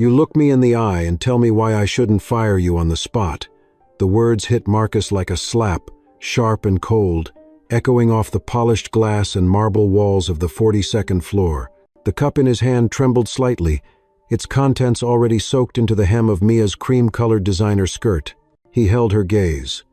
You look me in the eye and tell me why I shouldn't fire you on the spot." The words hit Marcus like a slap, sharp and cold, echoing off the polished glass and marble walls of the 42nd floor. The cup in his hand trembled slightly, its contents already soaked into the hem of Mia's cream-colored designer skirt. He held her gaze.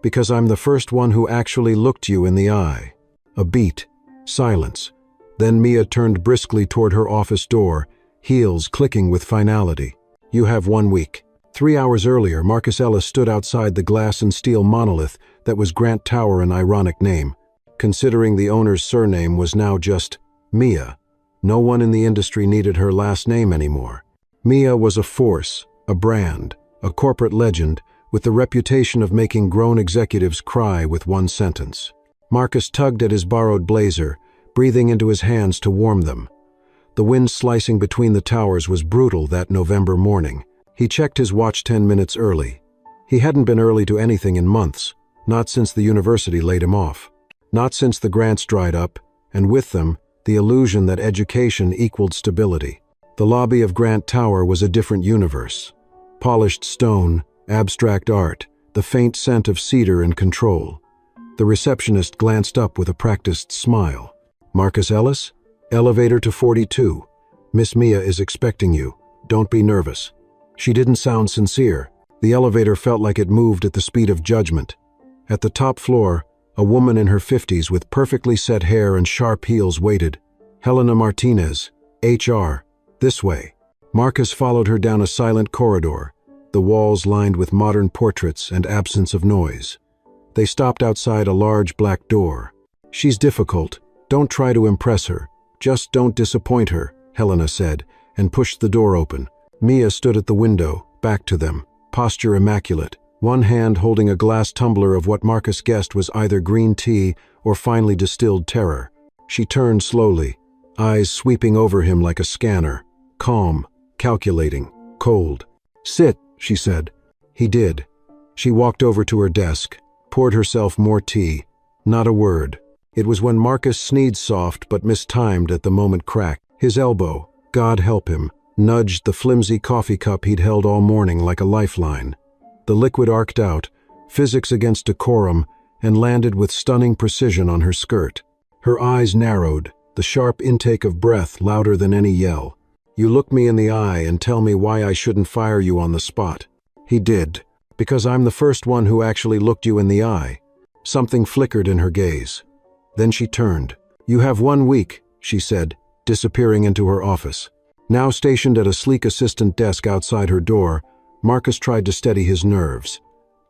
"Because I'm the first one who actually looked you in the eye." A beat. Silence. Then Mia turned briskly toward her office door, heels clicking with finality. "You have 1 week." 3 hours earlier, Marcus Ellis stood outside the glass and steel monolith that was Grant Tower, an ironic name, considering the owner's surname was now just Mia. No one in the industry needed her last name anymore. Mia was a force, a brand, a corporate legend, with the reputation of making grown executives cry with one sentence. Marcus tugged at his borrowed blazer, breathing into his hands to warm them. The wind slicing between the towers was brutal that November morning. He checked his watch 10 minutes early. He hadn't been early to anything in months, not since the university laid him off. Not since the grants dried up, and with them, the illusion that education equaled stability. The lobby of Grant Tower was a different universe. Polished stone, abstract art, the faint scent of cedar and control. The receptionist glanced up with a practiced smile. "Marcus Ellis? Elevator to 42. Miss Mia is expecting you. Don't be nervous." She didn't sound sincere. The elevator felt like it moved at the speed of judgment. At the top floor, a woman in her 50s with perfectly set hair and sharp heels waited. "Helena Martinez, HR. This way." Marcus followed her down a silent corridor, the walls lined with modern portraits and absence of noise. They stopped outside a large black door. "She's difficult. Don't try to impress her. Just don't disappoint her," Helena said, and pushed the door open. Mia stood at the window, back to them, posture immaculate, one hand holding a glass tumbler of what Marcus guessed was either green tea or finely distilled terror. She turned slowly, eyes sweeping over him like a scanner, calm, calculating, cold. "Sit," she said. He did. She walked over to her desk, poured herself more tea. Not a word. It was when Marcus sneezed soft but mistimed at the moment cracked. His elbow, God help him, nudged the flimsy coffee cup he'd held all morning like a lifeline. The liquid arced out, physics against decorum, and landed with stunning precision on her skirt. Her eyes narrowed, the sharp intake of breath louder than any yell. "You look me in the eye and tell me why I shouldn't fire you on the spot." He did. "Because I'm the first one who actually looked you in the eye." Something flickered in her gaze. Then she turned. "You have 1 week," she said, disappearing into her office. Now stationed at a sleek assistant desk outside her door, Marcus tried to steady his nerves.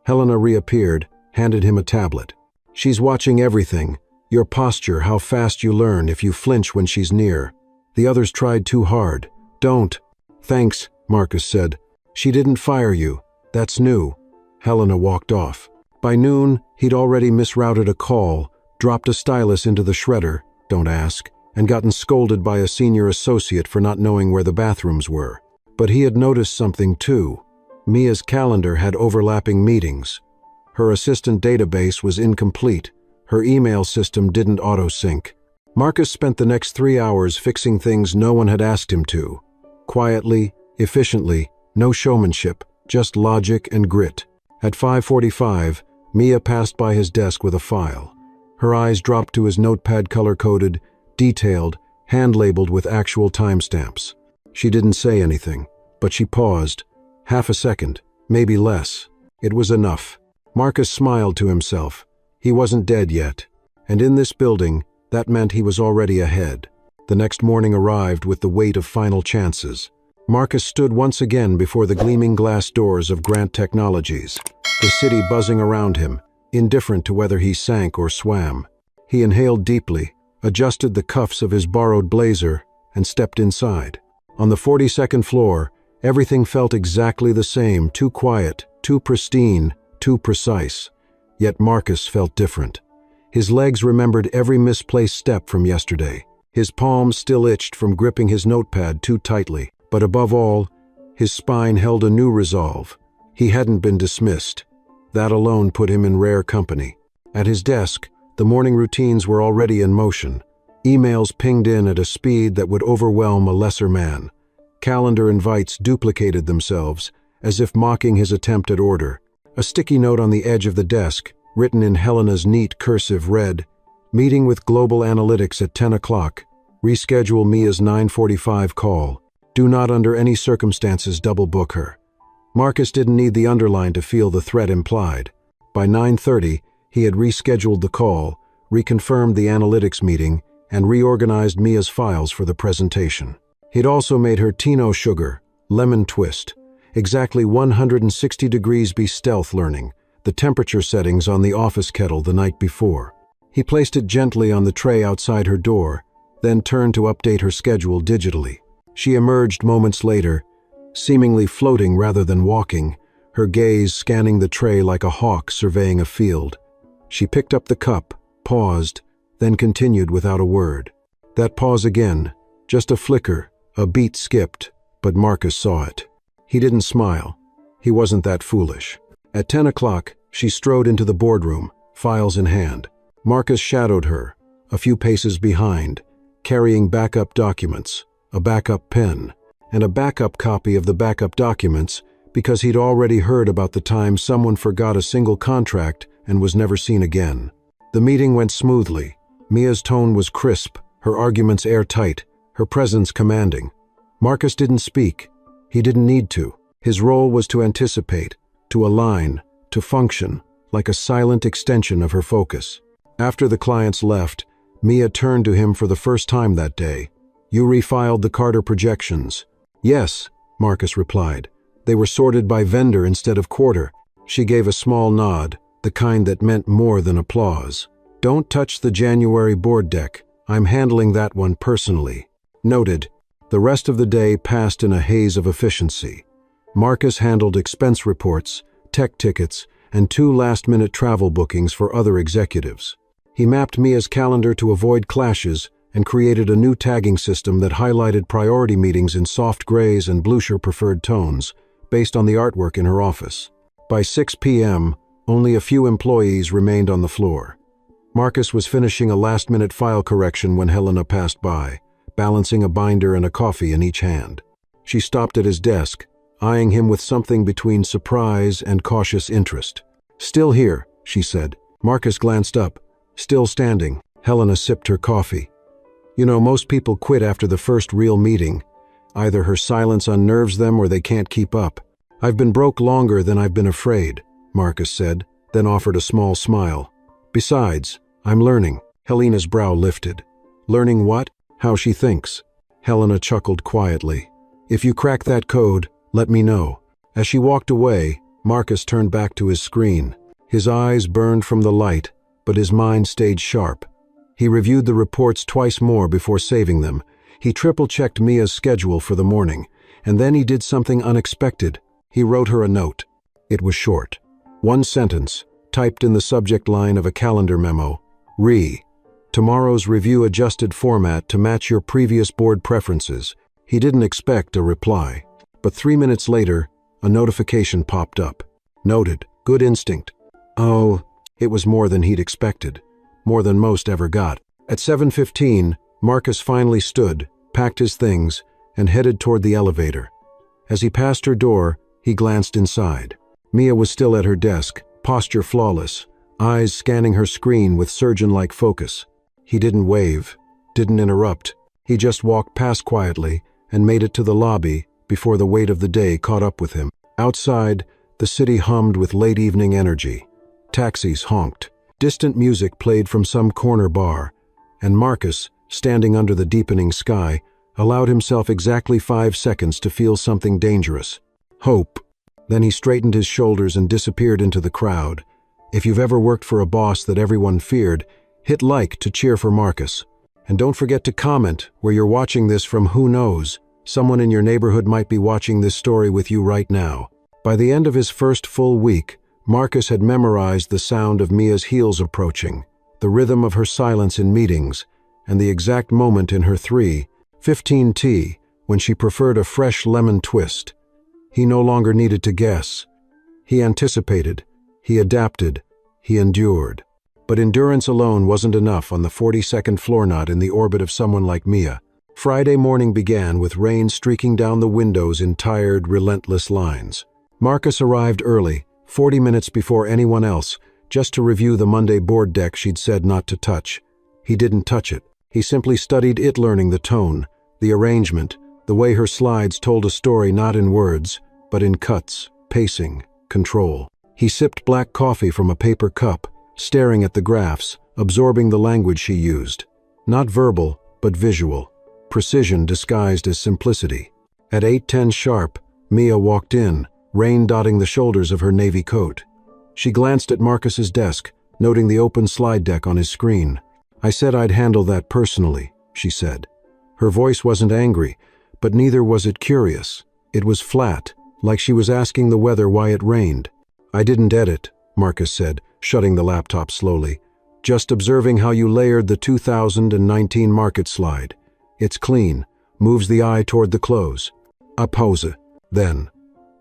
Helena reappeared, handed him a tablet. "She's watching everything. Your posture, how fast you learn if you flinch when she's near. The others tried too hard. Don't." "Thanks," Marcus said. "She didn't fire you. That's new." Helena walked off. By noon, he'd already misrouted a call, dropped a stylus into the shredder, don't ask, and gotten scolded by a senior associate for not knowing where the bathrooms were. But he had noticed something too. Mia's calendar had overlapping meetings. Her assistant database was incomplete. Her email system didn't auto-sync. Marcus spent the next 3 hours fixing things no one had asked him to. Quietly, efficiently, no showmanship, just logic and grit. At 5:45, Mia passed by his desk with a file. Her eyes dropped to his notepad color-coded, detailed, hand-labeled with actual timestamps. She didn't say anything, but she paused. Half a second, maybe less. It was enough. Marcus smiled to himself. He wasn't dead yet. And in this building, that meant he was already ahead. The next morning arrived with the weight of final chances. Marcus stood once again before the gleaming glass doors of Grant Technologies, the city buzzing around him, indifferent to whether he sank or swam. He inhaled deeply, adjusted the cuffs of his borrowed blazer, and stepped inside. On the 42nd floor, everything felt exactly the same, too quiet, too pristine, too precise. Yet Marcus felt different. His legs remembered every misplaced step from yesterday. His palms still itched from gripping his notepad too tightly. But above all, his spine held a new resolve. He hadn't been dismissed. That alone put him in rare company. At his desk, the morning routines were already in motion. Emails pinged in at a speed that would overwhelm a lesser man. Calendar invites duplicated themselves, as if mocking his attempt at order. A sticky note on the edge of the desk, written in Helena's neat cursive, read, "Meeting with Global Analytics at 10 o'clock. Reschedule Mia's 9:45 call. Do not under any circumstances double book her." Marcus didn't need the underline to feel the threat implied. By 9:30, he had rescheduled the call, reconfirmed the analytics meeting, and reorganized Mia's files for the presentation. He'd also made her Tino sugar, lemon twist, exactly 160 degrees B stealth learning, the temperature settings on the office kettle the night before. He placed it gently on the tray outside her door, then turned to update her schedule digitally. She emerged moments later, seemingly floating rather than walking, her gaze scanning the tray like a hawk surveying a field. She picked up the cup, paused, then continued without a word. That pause again, just a flicker, a beat skipped, but Marcus saw it. He didn't smile. He wasn't that foolish. At 10 o'clock, she strode into the boardroom, files in hand. Marcus shadowed her, a few paces behind, carrying backup documents, a backup pen, and a backup copy of the backup documents because he'd already heard about the time someone forgot a single contract and was never seen again. The meeting went smoothly. Mia's tone was crisp, her arguments airtight, her presence commanding. Marcus didn't speak. He didn't need to. His role was to anticipate, to align, to function, like a silent extension of her focus. After the clients left, Mia turned to him for the first time that day. "You refiled the Carter projections." "Yes," Marcus replied. "They were sorted by vendor instead of quarter." She gave a small nod, the kind that meant more than applause. "Don't touch the January board deck. I'm handling that one personally." Noted. The rest of the day passed in a haze of efficiency. Marcus handled expense reports, tech tickets, and 2 last-minute travel bookings for other executives. He mapped Mia's calendar to avoid clashes and created a new tagging system that highlighted priority meetings in soft grays and Blucher-preferred tones, based on the artwork in her office. By 6 p.m., only a few employees remained on the floor. Marcus was finishing a last-minute file correction when Helena passed by, balancing a binder and a coffee in each hand. She stopped at his desk, eyeing him with something between surprise and cautious interest. "Still here," she said. Marcus glanced up. Still standing, Helena sipped her coffee. "You know, most people quit after the first real meeting. Either her silence unnerves them or they can't keep up. I've been broke longer than I've been afraid," Marcus said, then offered a small smile. "Besides, I'm learning." Helena's brow lifted. "Learning what?" "How she thinks." Helena chuckled quietly. "If you crack that code, let me know." As she walked away, Marcus turned back to his screen. His eyes burned from the light, but his mind stayed sharp. He reviewed the reports twice more before saving them. He triple-checked Mia's schedule for the morning, and then he did something unexpected. He wrote her a note. It was short. 1 sentence, typed in the subject line of a calendar memo. Tomorrow's review adjusted format to match your previous board preferences. He didn't expect a reply. But 3 minutes later, a notification popped up. Noted, good instinct. Oh, it was more than he'd expected. More than most ever got. At 7:15, Marcus finally stood, packed his things, and headed toward the elevator. As he passed her door, he glanced inside. Mia was still at her desk, posture flawless, eyes scanning her screen with surgeon-like focus. He didn't wave, didn't interrupt. He just walked past quietly and made it to the lobby before the weight of the day caught up with him. Outside, the city hummed with late-evening energy. Taxis honked. Distant music played from some corner bar, and Marcus, standing under the deepening sky, allowed himself exactly 5 seconds to feel something dangerous. Hope. Then he straightened his shoulders and disappeared into the crowd. If you've ever worked for a boss that everyone feared, hit like to cheer for Marcus. And don't forget to comment where you're watching this from. Who knows? Someone in your neighborhood might be watching this story with you right now. By the end of his first full week, Marcus had memorized the sound of Mia's heels approaching, the rhythm of her silence in meetings, and the exact moment in her 3:15 tea when she preferred a fresh lemon twist. He no longer needed to guess. He anticipated, he adapted, he endured. But endurance alone wasn't enough on the 42nd floor, not in the orbit of someone like Mia. Friday morning began with rain streaking down the windows in tired, relentless lines. Marcus arrived early, 40 minutes before anyone else, just to review the Monday board deck she'd said not to touch. He didn't touch it. He simply studied it, learning the tone, the arrangement, the way her slides told a story not in words, but in cuts, pacing, control. He sipped black coffee from a paper cup, staring at the graphs, absorbing the language she used. Not verbal, but visual. Precision disguised as simplicity. At 8:10 sharp, Mia walked in, rain dotting the shoulders of her navy coat. She glanced at Marcus's desk, noting the open slide deck on his screen. "I said I'd handle that personally," she said. Her voice wasn't angry, but neither was it curious. It was flat, like she was asking the weather why it rained. "I didn't edit," Marcus said, shutting the laptop slowly. "Just observing how you layered the 2019 market slide. It's clean, moves the eye toward the close. A pause. Then.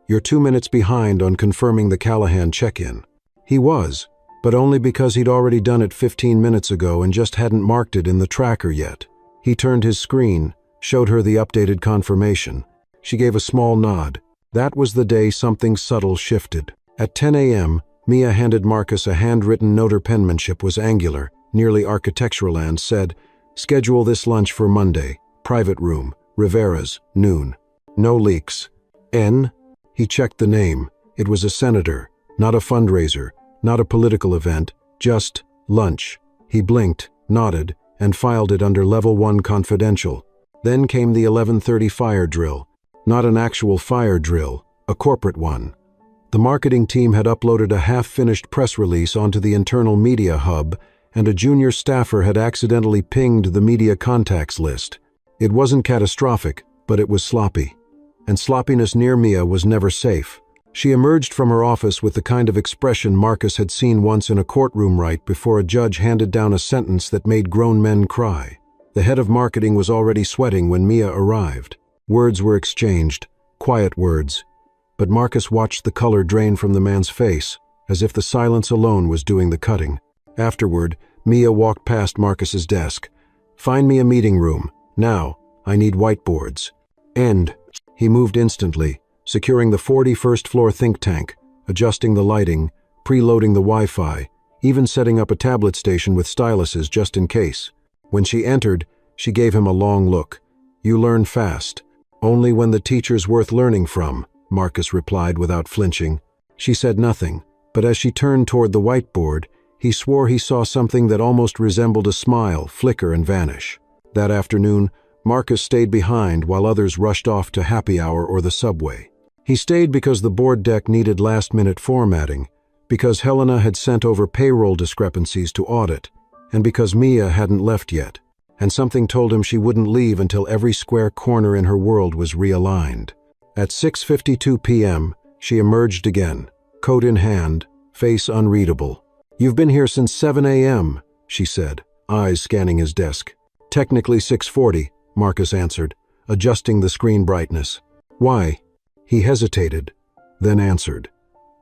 You're 2 minutes behind on confirming the Callahan check-in." He was, but only because he'd already done it 15 minutes ago and just hadn't marked it in the tracker yet. He turned his screen, showed her the updated confirmation. She gave a small nod. That was the day something subtle shifted. At 10 a.m., Mia handed Marcus a handwritten note. Her penmanship was angular, nearly architectural, and said, "Schedule this lunch for Monday. Private room. Rivera's. Noon. No leaks." N? He checked the name. It was a senator, not a fundraiser, not a political event, just lunch. He blinked, nodded, and filed it under Level 1 confidential. Then came the 11:30 fire drill. Not an actual fire drill, a corporate one. The marketing team had uploaded a half-finished press release onto the internal media hub, and a junior staffer had accidentally pinged the media contacts list. It wasn't catastrophic, but it was sloppy. And sloppiness near Mia was never safe. She emerged from her office with the kind of expression Marcus had seen once in a courtroom right before a judge handed down a sentence that made grown men cry. The head of marketing was already sweating when Mia arrived. Words were exchanged, quiet words. But Marcus watched the color drain from the man's face, as if the silence alone was doing the cutting. Afterward, Mia walked past Marcus's desk. "Find me a meeting room. Now, I need whiteboards." "End." He moved instantly, securing the 41st floor think tank, adjusting the lighting, preloading the Wi-Fi, even setting up a tablet station with styluses just in case. When she entered, she gave him a long look. "You learn fast." "Only when the teacher's worth learning from," Marcus replied without flinching. She said nothing, but as she turned toward the whiteboard, he swore he saw something that almost resembled a smile flicker and vanish. That afternoon, Marcus stayed behind while others rushed off to happy hour or the subway. He stayed because the board deck needed last-minute formatting, because Helena had sent over payroll discrepancies to audit, and because Mia hadn't left yet, and something told him she wouldn't leave until every square corner in her world was realigned. At 6:52 p.m., she emerged again, coat in hand, face unreadable. "You've been here since 7 a.m., she said, eyes scanning his desk. "Technically 6:40, Marcus answered, adjusting the screen brightness. "Why?" He hesitated, then answered.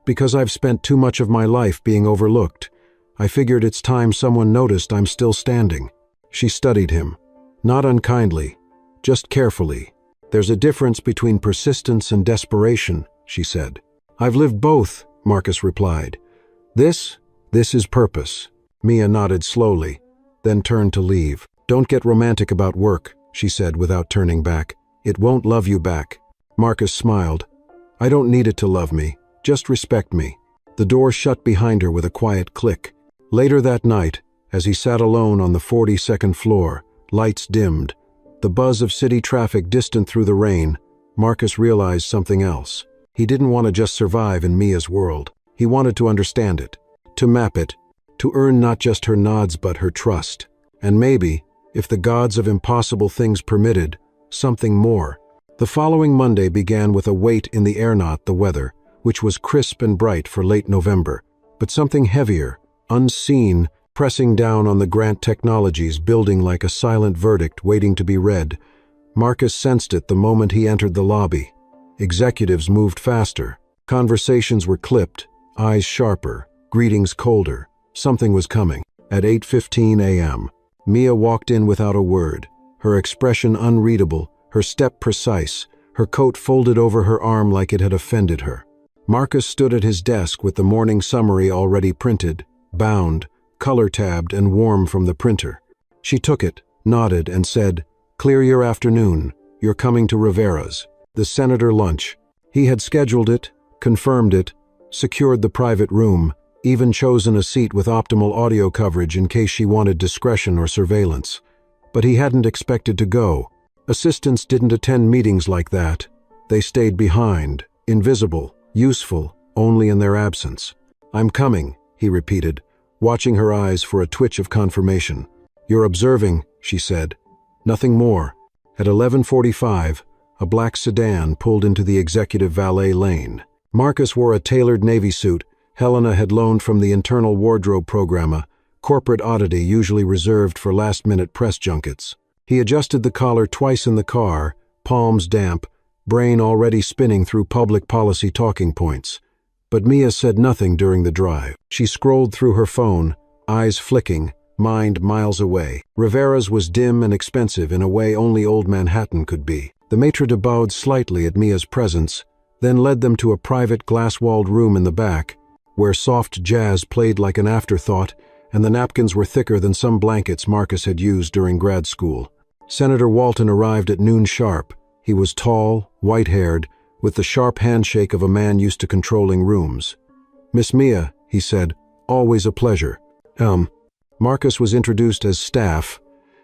"Because I've spent too much of my life being overlooked. I figured it's time someone noticed I'm still standing." She studied him. Not unkindly, just carefully. "There's a difference between persistence and desperation," she said. "I've lived both," Marcus replied. This is purpose." Mia nodded slowly, then turned to leave. "Don't get romantic about work," she said without turning back. "It won't love you back." Marcus smiled. "I don't need it to love me. Just respect me." The door shut behind her with a quiet click. Later that night, as he sat alone on the 42nd floor, lights dimmed, the buzz of city traffic distant through the rain, Marcus realized something else. He didn't want to just survive in Mia's world. He wanted to understand it, to map it, to earn not just her nods but her trust. And maybe, if the gods of impossible things permitted, something more. The following Monday began with a weight in the air, not the weather, which was crisp and bright for late November, but something heavier, unseen, pressing down on the Grant Technologies building like a silent verdict waiting to be read. Marcus sensed it the moment he entered the lobby. Executives moved faster. Conversations were clipped, eyes sharper, greetings colder. Something was coming. At 8:15 a.m., Mia walked in without a word. her expression unreadable, her step precise, her coat folded over her arm like it had offended her. Marcus stood at his desk with the morning summary already printed, bound, color-tabbed and warm from the printer. She took it, nodded, and said, "Clear your afternoon. You're coming to Rivera's. The senator lunch." He had scheduled it, confirmed it, secured the private room, even chosen a seat with optimal audio coverage in case she wanted discretion or surveillance. But he hadn't expected to go. Assistants didn't attend meetings like that. They stayed behind, invisible, useful, only in their absence. "I'm coming," he repeated, watching her eyes for a twitch of confirmation. "You're observing," she said. Nothing more. At 11:45, a black sedan pulled into the executive valet lane. Marcus wore a tailored navy suit Helena had loaned from the internal wardrobe program, a corporate oddity usually reserved for last-minute press junkets. He adjusted the collar twice in the car, palms damp, brain already spinning through public policy talking points. But Mia said nothing during the drive. She scrolled through her phone, eyes flicking, mind miles away. Rivera's was dim and expensive in a way only old Manhattan could be. The maitre d' bowed slightly at Mia's presence, then led them to a private glass-walled room in the back, where soft jazz played like an afterthought and the napkins were thicker than some blankets Marcus had used during grad school. Senator Walton arrived at noon sharp. He was tall, white-haired, with the sharp handshake of a man used to controlling rooms. "Miss Mia," he said, "always a pleasure." Marcus was introduced as staff,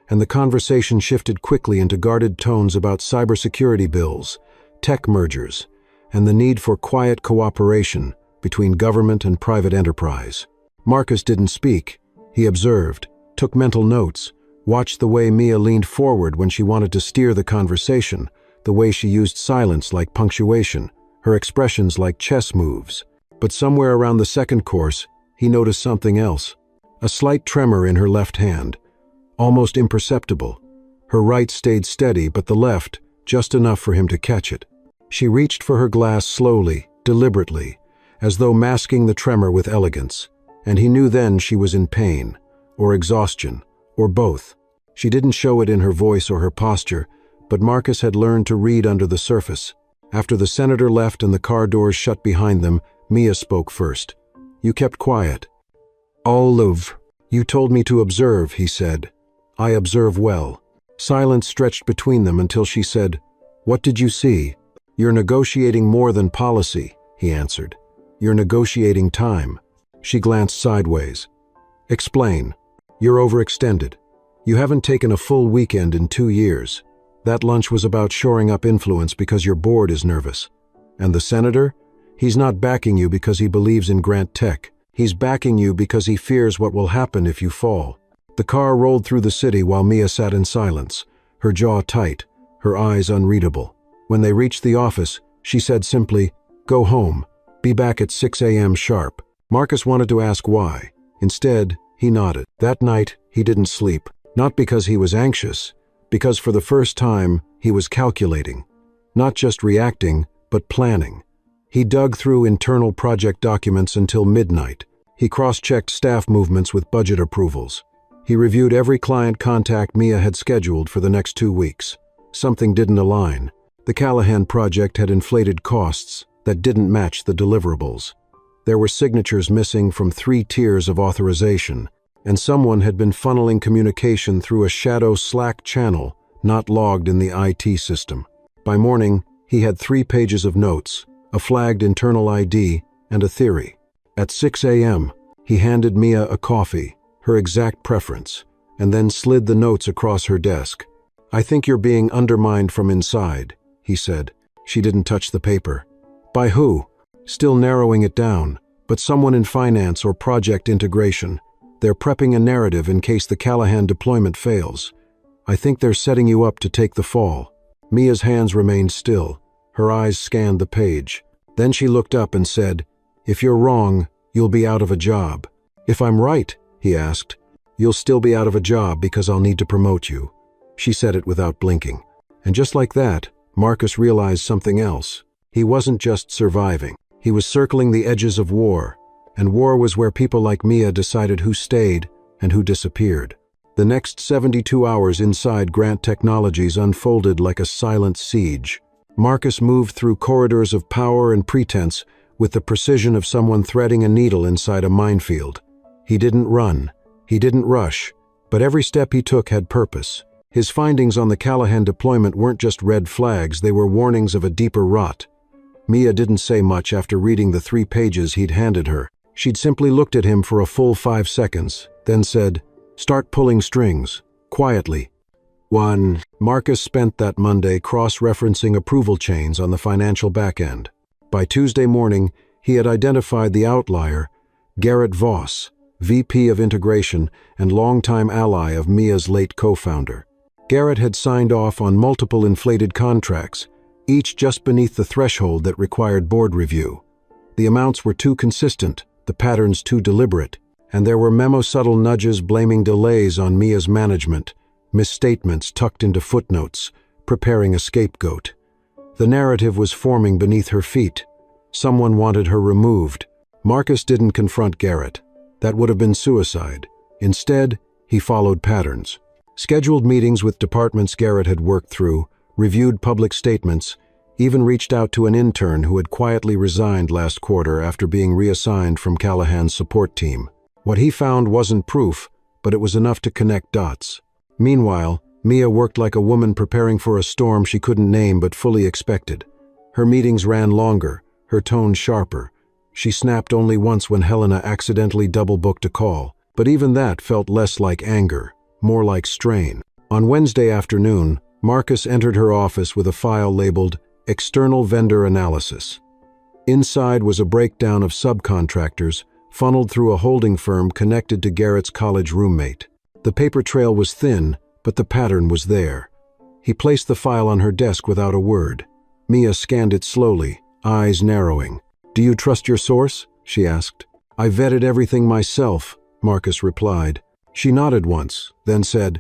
and the conversation shifted quickly into guarded tones about cybersecurity bills, tech mergers, and the need for quiet cooperation between government and private enterprise. Marcus didn't speak. He observed, took mental notes, watched the way Mia leaned forward when she wanted to steer the conversation, the way she used silence like punctuation, her expressions like chess moves. But somewhere around the second course, he noticed something else. A slight tremor in her left hand, almost imperceptible. Her right stayed steady, but the left, just enough for him to catch it. She reached for her glass slowly, deliberately, as though masking the tremor with elegance, and he knew then she was in pain, or exhaustion, or both. She didn't show it in her voice or her posture, but Marcus had learned to read under the surface. After the senator left and the car doors shut behind them, Mia spoke first. "You kept quiet." "Olive, you told me to observe," he said. "I observe well." Silence stretched between them until she said, "What did you see?" "You're negotiating more than policy," he answered. "You're negotiating time." She glanced sideways. "Explain." "You're overextended. You haven't taken a full weekend in 2 years. That lunch was about shoring up influence because your board is nervous. And the senator? He's not backing you because he believes in Grant Tech. He's backing you because he fears what will happen if you fall." The car rolled through the city while Mia sat in silence, her jaw tight, her eyes unreadable. When they reached the office, she said simply, "Go home. Be back at 6 a.m. sharp." Marcus wanted to ask why. Instead, he nodded. That night, he didn't sleep. Not because he was anxious, because for the first time, he was calculating. Not just reacting, but planning. He dug through internal project documents until midnight. He cross-checked staff movements with budget approvals. He reviewed every client contact Mia had scheduled for the next 2 weeks. Something didn't align. The Callahan project had inflated costs that didn't match the deliverables. There were signatures missing from 3 tiers of authorization, and someone had been funneling communication through a shadow Slack channel not logged in the IT system. By morning, he had 3 pages of notes, a flagged internal ID, and a theory. At 6 a.m., he handed Mia a coffee, her exact preference, and then slid the notes across her desk. "I think you're being undermined from inside," he said. She didn't touch the paper. "By who?" Still narrowing it down, but someone in finance or project integration. "They're prepping a narrative in case the Callahan deployment fails. I think they're setting you up to take the fall." Mia's hands remained still. Her eyes scanned the page. Then she looked up and said, "If you're wrong, you'll be out of a job." "If I'm right," he asked, "you'll still be out of a job because I'll need to promote you." She said it without blinking. And just like that, Marcus realized something else. He wasn't just surviving. He was circling the edges of war, and war was where people like Mia decided who stayed and who disappeared. The next 72 hours inside Grant Technologies unfolded like a silent siege. Marcus moved through corridors of power and pretense with the precision of someone threading a needle inside a minefield. He didn't run. He didn't rush. But every step he took had purpose. His findings on the Callahan deployment weren't just red flags, they were warnings of a deeper rot. Mia didn't say much after reading the 3 pages he'd handed her. She'd simply looked at him for a full 5 seconds, then said, "Start pulling strings, quietly." Marcus spent that Monday cross-referencing approval chains on the financial back end. By Tuesday morning, he had identified the outlier, Garrett Voss, VP of Integration and longtime ally of Mia's late co-founder. Garrett had signed off on multiple inflated contracts, each just beneath the threshold that required board review. The amounts were too consistent, the patterns too deliberate, and there were memo-subtle nudges blaming delays on Mia's management, misstatements tucked into footnotes, preparing a scapegoat. The narrative was forming beneath her feet. Someone wanted her removed. Marcus didn't confront Garrett. That would have been suicide. Instead, he followed patterns. Scheduled meetings with departments Garrett had worked through, reviewed public statements, even reached out to an intern who had quietly resigned last quarter after being reassigned from Callahan's support team. What he found wasn't proof, but it was enough to connect dots. Meanwhile, Mia worked like a woman preparing for a storm she couldn't name but fully expected. Her meetings ran longer, her tone sharper. She snapped only once when Helena accidentally double-booked a call, but even that felt less like anger, more like strain. On Wednesday afternoon, Marcus entered her office with a file labeled External Vendor Analysis. Inside was a breakdown of subcontractors funneled through a holding firm connected to Garrett's college roommate. The paper trail was thin, but the pattern was there. He placed the file on her desk without a word. Mia scanned it slowly, eyes narrowing. "Do you trust your source?" she asked. "I vetted everything myself," Marcus replied. She nodded once, then said,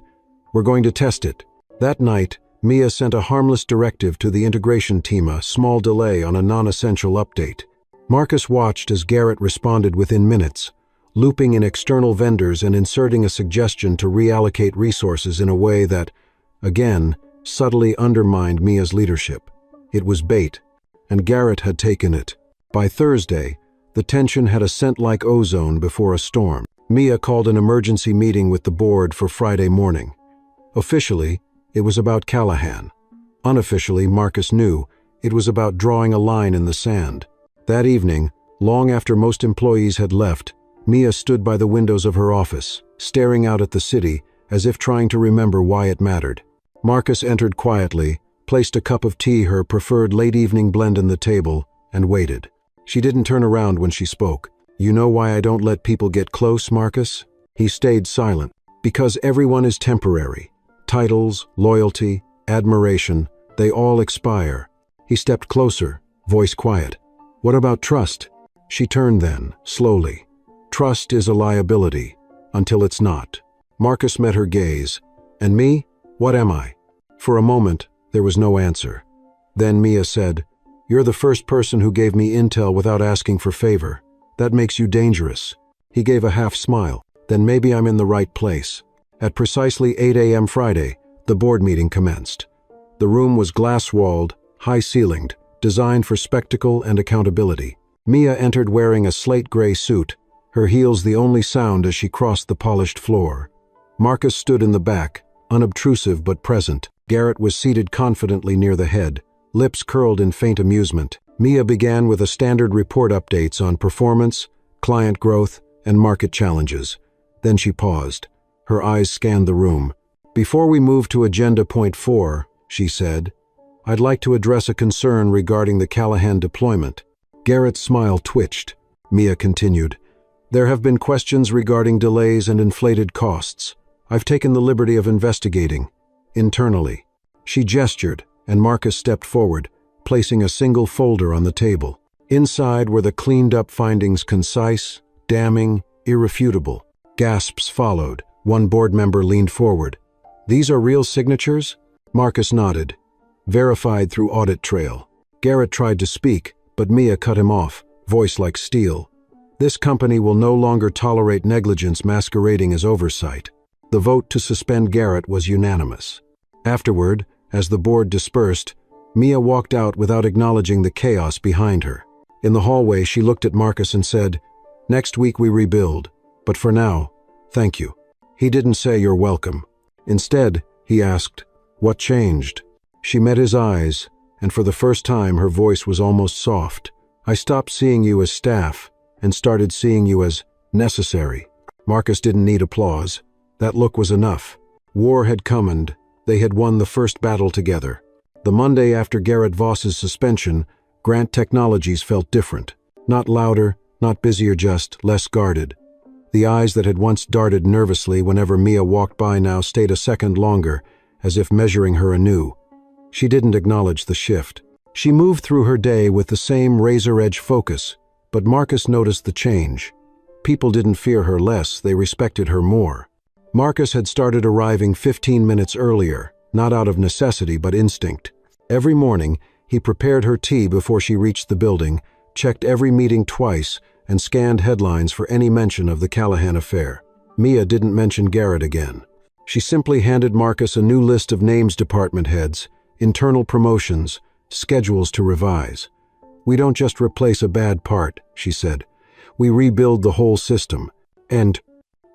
"We're going to test it." That night, Mia sent a harmless directive to the integration team, a small delay on a non-essential update. Marcus watched as Garrett responded within minutes, looping in external vendors and inserting a suggestion to reallocate resources in a way that, again, subtly undermined Mia's leadership. It was bait, and Garrett had taken it. By Thursday, the tension had a scent like ozone before a storm. Mia called an emergency meeting with the board for Friday morning. Officially, it was about Callahan. Unofficially, Marcus knew it was about drawing a line in the sand. That evening, long after most employees had left, Mia stood by the windows of her office, staring out at the city as if trying to remember why it mattered. Marcus entered quietly, placed a cup of tea, her preferred late-evening blend, on the table, and waited. She didn't turn around when she spoke. "You know why I don't let people get close, Marcus?" He stayed silent. "Because everyone is temporary. Titles, loyalty, admiration, they all expire." He stepped closer, voice quiet. "What about trust?" She turned then, slowly. "Trust is a liability, until it's not." Marcus met her gaze. "And me? What am I?" For a moment, there was no answer. Then Mia said, "You're the first person who gave me intel without asking for favor. That makes you dangerous." He gave a half smile. "Then maybe I'm in the right place." At precisely 8 a.m. Friday, the board meeting commenced. The room was glass-walled, high-ceilinged, designed for spectacle and accountability. Mia entered wearing a slate-gray suit, her heels the only sound as she crossed the polished floor. Marcus stood in the back, unobtrusive but present. Garrett was seated confidently near the head, lips curled in faint amusement. Mia began with a standard report, updates on performance, client growth, and market challenges. Then she paused. Her eyes scanned the room. "Before we move to agenda point 4, she said, "I'd like to address a concern regarding the Callahan deployment." Garrett's smile twitched. Mia continued, "There have been questions regarding delays and inflated costs. I've taken the liberty of investigating. Internally." She gestured, and Marcus stepped forward, placing a single folder on the table. Inside were the cleaned-up findings, concise, damning, irrefutable. Gasps followed. One board member leaned forward. "These are real signatures?" Marcus nodded. "Verified through audit trail." Garrett tried to speak, but Mia cut him off, voice like steel. "This company will no longer tolerate negligence masquerading as oversight." The vote to suspend Garrett was unanimous. Afterward, as the board dispersed, Mia walked out without acknowledging the chaos behind her. In the hallway, she looked at Marcus and said, "Next week we rebuild, but for now, thank you." He didn't say you're welcome. Instead, he asked, "What changed?" She met his eyes, and for the first time her voice was almost soft. "I stopped seeing you as staff and started seeing you as necessary." Marcus didn't need applause. That look was enough. War had come and they had won the first battle together. The Monday after Garrett Voss's suspension, Grant Technologies felt different. Not louder, not busier, just less guarded. The eyes that had once darted nervously whenever Mia walked by now stayed a second longer, as if measuring her anew. She didn't acknowledge the shift. She moved through her day with the same razor-edge focus, but Marcus noticed the change. People didn't fear her less, they respected her more. Marcus had started arriving 15 minutes earlier, not out of necessity but instinct. Every morning, he prepared her tea before she reached the building, checked every meeting twice, and scanned headlines for any mention of the Callahan affair. Mia didn't mention Garrett again. She simply handed Marcus a new list of names, department heads, internal promotions, schedules to revise. "We don't just replace a bad part," she said. "We rebuild the whole system." And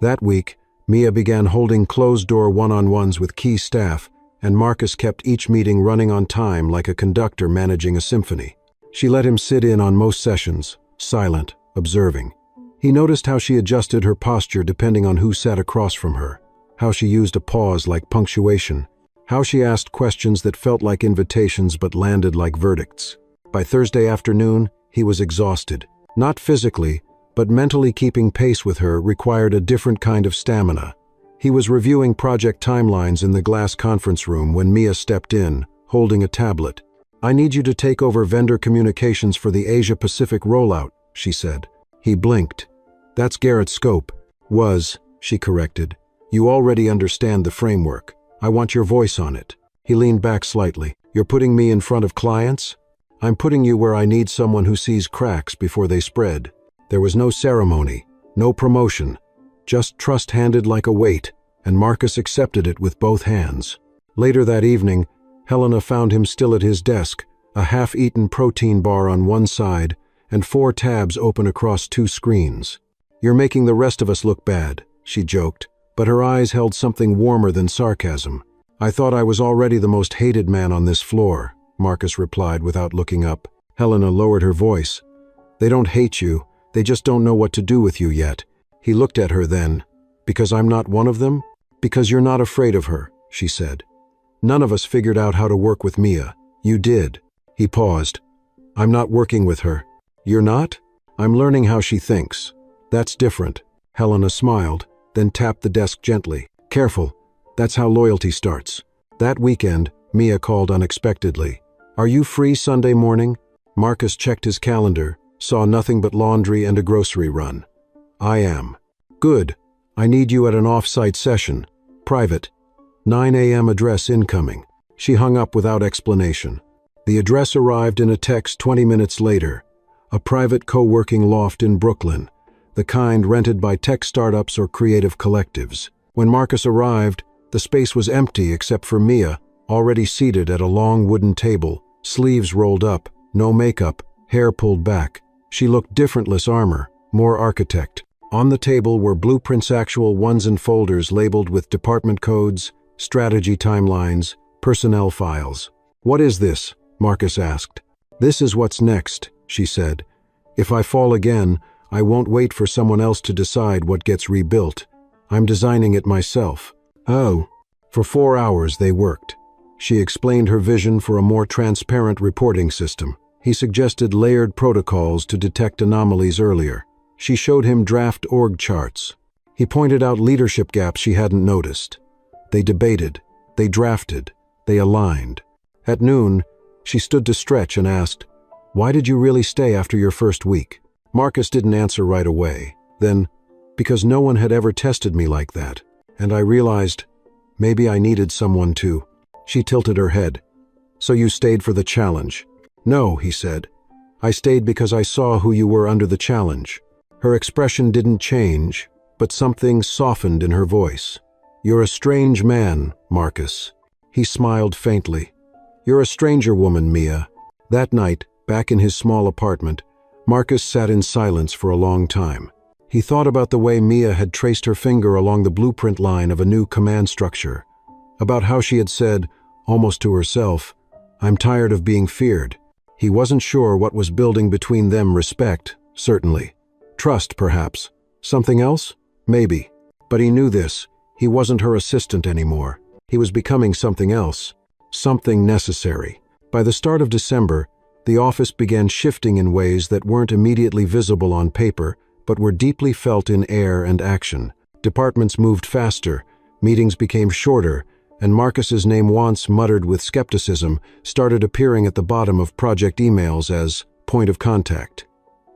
that week, Mia began holding closed-door one-on-ones with key staff, and Marcus kept each meeting running on time like a conductor managing a symphony. She let him sit in on most sessions, silent, observing. He noticed how she adjusted her posture depending on who sat across from her, how she used a pause like punctuation, how she asked questions that felt like invitations but landed like verdicts. By Thursday afternoon, he was exhausted. Not physically, but mentally keeping pace with her required a different kind of stamina. He was reviewing project timelines in the glass conference room when Mia stepped in, holding a tablet. "I need you to take over vendor communications for the Asia-Pacific rollout," she said. He blinked. "That's Garrett's scope." "Was," she corrected. "You already understand the framework. I want your voice on it." He leaned back slightly. "You're putting me in front of clients? I'm putting you where I need someone who sees cracks before they spread." There was no ceremony, no promotion, just trust handed like a weight, and Marcus accepted it with both hands. Later that evening, Helena found him still at his desk, a half-eaten protein bar on one side and 4 tabs open across 2 screens. "You're making the rest of us look bad," she joked, but her eyes held something warmer than sarcasm. "I thought I was already the most hated man on this floor," Marcus replied without looking up. Helena lowered her voice. "They don't hate you. They just don't know what to do with you yet." He looked at her then. "Because I'm not one of them? Because you're not afraid of her," she said. "None of us figured out how to work with Mia. You did." He paused. "I'm not working with her." "You're not?" "I'm learning how she thinks. That's different." Helena smiled, then tapped the desk gently. "Careful. That's how loyalty starts." That weekend, Mia called unexpectedly. "Are you free Sunday morning?" Marcus checked his calendar, saw nothing but laundry and a grocery run. "I am." "Good. I need you at an off-site session. Private. 9 a.m. address incoming." She hung up without explanation. The address arrived in a text 20 minutes later. A private co-working loft in Brooklyn, the kind rented by tech startups or creative collectives. When Marcus arrived, the space was empty except for Mia, already seated at a long wooden table, sleeves rolled up, no makeup, hair pulled back. She looked differentless armor, more architect. On the table were blueprints, actual ones and folders labeled with department codes, strategy timelines, personnel files. "What is this?" Marcus asked. "This is what's next," she said. "If I fall again, I won't wait for someone else to decide what gets rebuilt. I'm designing it myself." "Oh." For 4 hours they worked. She explained her vision for a more transparent reporting system. He suggested layered protocols to detect anomalies earlier. She showed him draft org charts. He pointed out leadership gaps she hadn't noticed. They debated, they drafted, they aligned. At noon, she stood to stretch and asked, "Why did you really stay after your first week?" Marcus didn't answer right away. Then, "Because no one had ever tested me like that. And I realized, maybe I needed someone to." She tilted her head. "So you stayed for the challenge?" "No," he said. "I stayed because I saw who you were under the challenge." Her expression didn't change, but something softened in her voice. "You're a strange man, Marcus." He smiled faintly. "You're a stranger woman, Mia." That night, back in his small apartment, Marcus sat in silence for a long time. He thought about the way Mia had traced her finger along the blueprint line of a new command structure, about how she had said, almost to herself, "I'm tired of being feared." He wasn't sure what was building between them. Respect, certainly. Trust, perhaps. Something else? Maybe. But he knew this. He wasn't her assistant anymore. He was becoming something else. Something necessary. By the start of December, the office began shifting in ways that weren't immediately visible on paper, but were deeply felt in air and action. Departments moved faster, meetings became shorter, and Marcus's name, once muttered with skepticism, started appearing at the bottom of project emails as point of contact.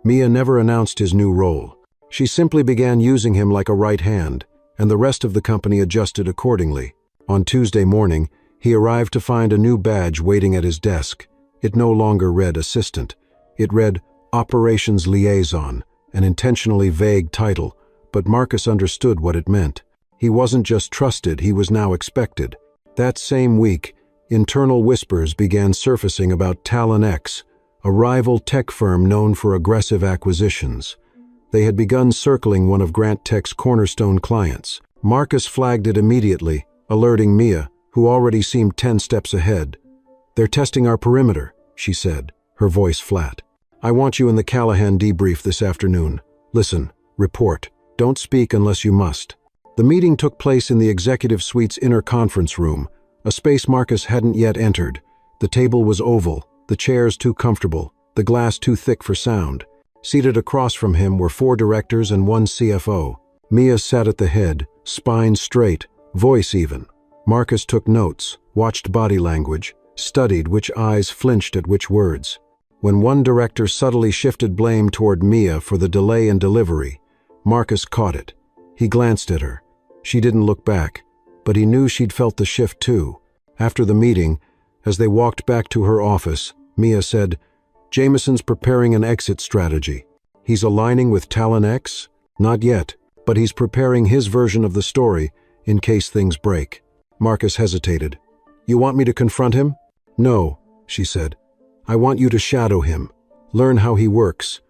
Mia never announced his new role. She simply began using him like a right hand, and the rest of the company adjusted accordingly. On Tuesday morning, he arrived to find a new badge waiting at his desk. It no longer read assistant. It read Operations Liaison, an intentionally vague title, but Marcus understood what it meant. He wasn't just trusted, he was now expected. That same week, internal whispers began surfacing about Talon X, a rival tech firm known for aggressive acquisitions. They had begun circling one of Grant Tech's cornerstone clients. Marcus flagged it immediately, alerting Mia, who already seemed 10 steps ahead. "They're testing our perimeter," she said, her voice flat. "I want you in the Callahan debrief this afternoon. Listen, report. Don't speak unless you must." The meeting took place in the executive suite's inner conference room, a space Marcus hadn't yet entered. The table was oval, the chairs too comfortable, the glass too thick for sound. Seated across from him were 4 directors and 1 CFO. Mia sat at the head, spine straight, voice even. Marcus took notes, watched body language, studied which eyes flinched at which words. When one director subtly shifted blame toward Mia for the delay in delivery, Marcus caught it. He glanced at her. She didn't look back, but he knew she'd felt the shift too. After the meeting, as they walked back to her office, Mia said, "Jameson's preparing an exit strategy. He's aligning with Talon X? Not yet, but he's preparing his version of the story in case things break." Marcus hesitated. "You want me to confront him?" "No," she said. "I want you to shadow him. Learn how he works.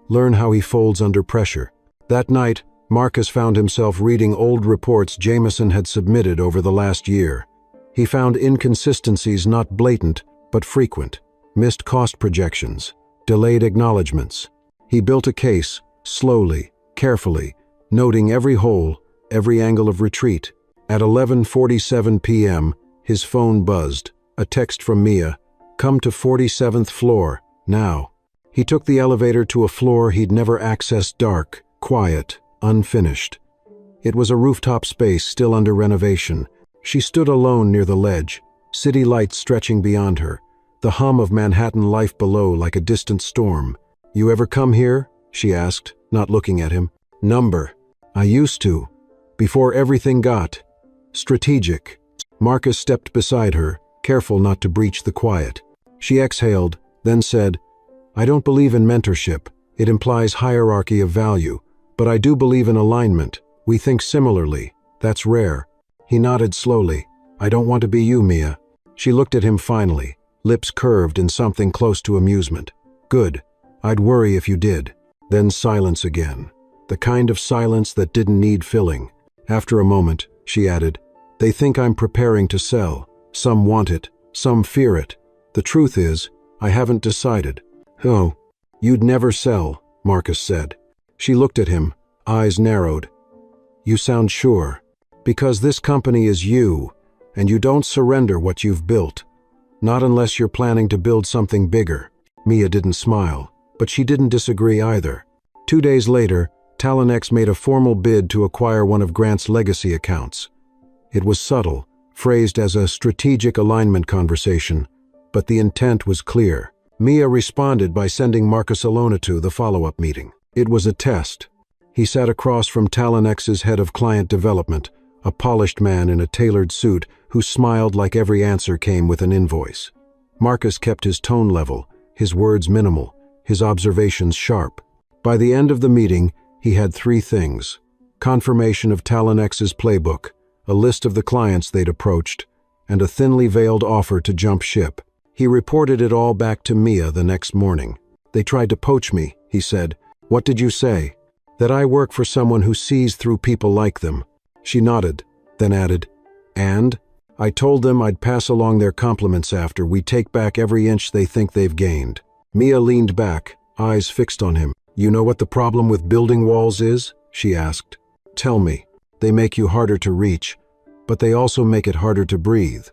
Learn how he folds under pressure." That night, Marcus found himself reading old reports Jameson had submitted over the last year. He found inconsistencies not blatant, but frequent. Missed cost projections, delayed acknowledgments. He built a case, slowly, carefully, noting every hole, every angle of retreat. At 11:47 p.m., his phone buzzed. A text from Mia, "Come to 47th floor, now." He took the elevator to a floor he'd never accessed, dark, quiet, unfinished. It was a rooftop space still under renovation. She stood alone near the ledge, city lights stretching beyond her, the hum of Manhattan life below like a distant storm. "You ever come here?" she asked, not looking at him. "Number. I used to. Before everything got strategic." Marcus stepped beside her, careful not to breach the quiet. She exhaled, then said, "I don't believe in mentorship. It implies hierarchy of value. But I do believe in alignment. We think similarly. That's rare." He nodded slowly. "I don't want to be you, Mia." She looked at him finally, lips curved in something close to amusement. "Good. I'd worry if you did." Then silence again. The kind of silence that didn't need filling. After a moment, she added, "They think I'm preparing to sell. Some want it, some fear it. The truth is, I haven't decided." "Oh, you'd never sell," Marcus said. She looked at him, eyes narrowed. "You sound sure. Because this company is you, and you don't surrender what you've built. Not unless you're planning to build something bigger." Mia didn't smile, but she didn't disagree either. 2 days later, Talon X made a formal bid to acquire one of Grant's legacy accounts. It was subtle, phrased as a strategic alignment conversation, but the intent was clear. Mia responded by sending Marcus Alona to the follow-up meeting. It was a test. He sat across from Talon X's head of client development, a polished man in a tailored suit who smiled like every answer came with an invoice. Marcus kept his tone level, his words minimal, his observations sharp. By the end of the meeting, he had 3 things: confirmation of Talon X's playbook, a list of the clients they'd approached, and a thinly veiled offer to jump ship. He reported it all back to Mia the next morning. "They tried to poach me," he said. "What did you say?" "That I work for someone who sees through people like them." She nodded, then added, "And? I told them I'd pass along their compliments after we take back every inch they think they've gained." Mia leaned back, eyes fixed on him. "You know what the problem with building walls is?" she asked. "Tell me." "They make you harder to reach, but they also make it harder to breathe."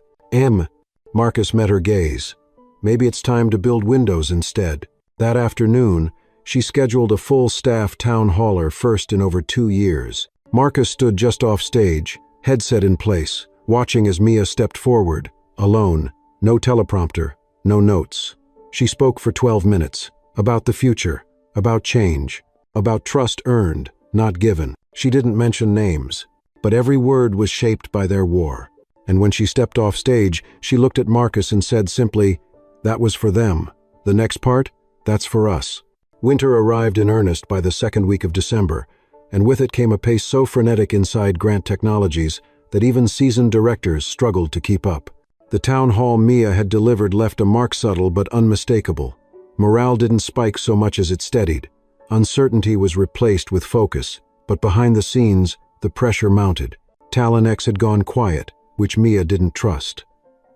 Marcus met her gaze. "Maybe it's time to build windows instead." That afternoon, she scheduled a full-staff town hauler, first in over 2 years. Marcus stood just off stage, headset in place, watching as Mia stepped forward, alone, no teleprompter, no notes. She spoke for 12 minutes, about the future, about change, about trust earned, not given. She didn't mention names, but every word was shaped by their war. And when she stepped off stage, she looked at Marcus and said simply, "That was for them. The next part, that's for us." Winter arrived in earnest by the second week of December, and with it came a pace so frenetic inside Grant Technologies that even seasoned directors struggled to keep up. The town hall Mia had delivered left a mark, subtle but unmistakable. Morale didn't spike so much as it steadied. Uncertainty was replaced with focus, but behind the scenes, the pressure mounted. Talon X had gone quiet, which Mia didn't trust.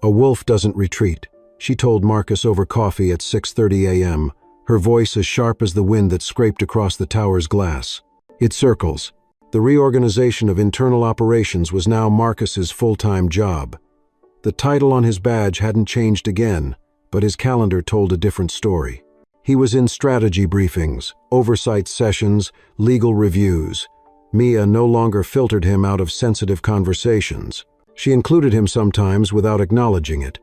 "A wolf doesn't retreat," she told Marcus over coffee at 6:30 a.m., her voice as sharp as the wind that scraped across the tower's glass. "It circles." The reorganization of internal operations was now Marcus's full-time job. The title on his badge hadn't changed again, but his calendar told a different story. He was in strategy briefings, oversight sessions, legal reviews. Mia no longer filtered him out of sensitive conversations. She included him sometimes without acknowledging it.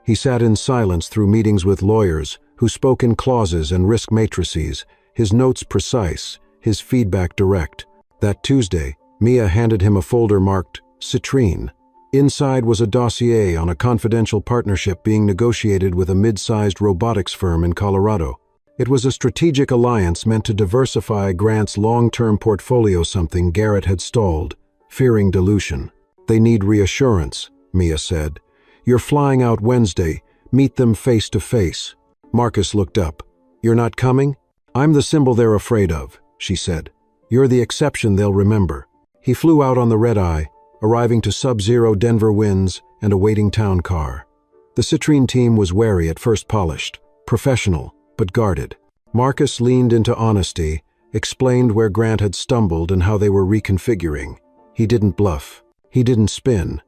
He sat in silence through meetings with lawyers who spoke in clauses and risk matrices, his notes precise, his feedback direct. That Tuesday, Mia handed him a folder marked Citrine. Inside was a dossier on a confidential partnership being negotiated with a mid-sized robotics firm in Colorado. It was a strategic alliance meant to diversify Grant's long-term portfolio, something Garrett had stalled, fearing dilution. "They need reassurance," Mia said. "You're flying out Wednesday. Meet them face to face." Marcus looked up. "You're not coming?" "I'm the symbol they're afraid of," she said. "You're the exception they'll remember." He flew out on the red-eye, arriving to sub-zero Denver winds and a waiting town car. The Citrine team was wary at first, polished, professional, but guarded. Marcus leaned into honesty, explained where Grant had stumbled and how they were reconfiguring. He didn't bluff. He didn't spin.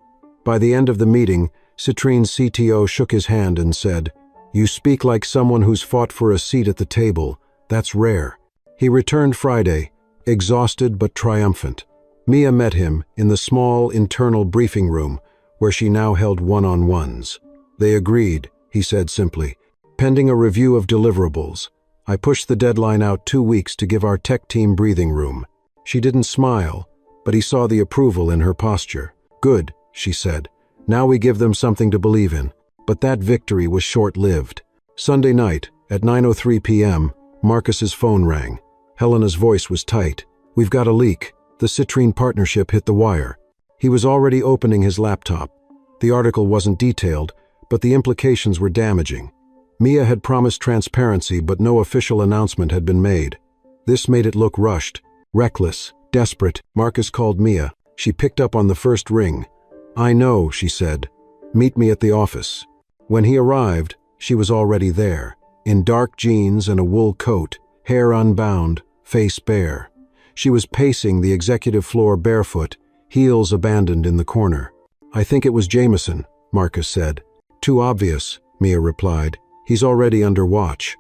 By the end of the meeting, Citrine's CTO shook his hand and said, "You speak like someone who's fought for a seat at the table. That's rare." He returned Friday, exhausted but triumphant. Mia met him in the small internal briefing room where she now held one-on-ones. "They agreed," he said simply, "pending a review of deliverables. I pushed the deadline out 2 weeks to give our tech team breathing room." She didn't smile, but he saw the approval in her posture. "Good," she said. "Now we give them something to believe in." But that victory was short-lived. Sunday night, at 9:03 p.m., Marcus's phone rang. Helena's voice was tight. "We've got a leak. The Citrine partnership hit the wire." He was already opening his laptop. The article wasn't detailed, but the implications were damaging. Mia had promised transparency, but no official announcement had been made. This made it look rushed, reckless, desperate. Marcus called Mia. She picked up on the first ring. "I know," she said. "Meet me at the office." When he arrived, she was already there, in dark jeans and a wool coat, hair unbound, face bare. She was pacing the executive floor barefoot, heels abandoned in the corner. "I think it was Jameson," Marcus said. "Too obvious," Mia replied. "He's already under watch."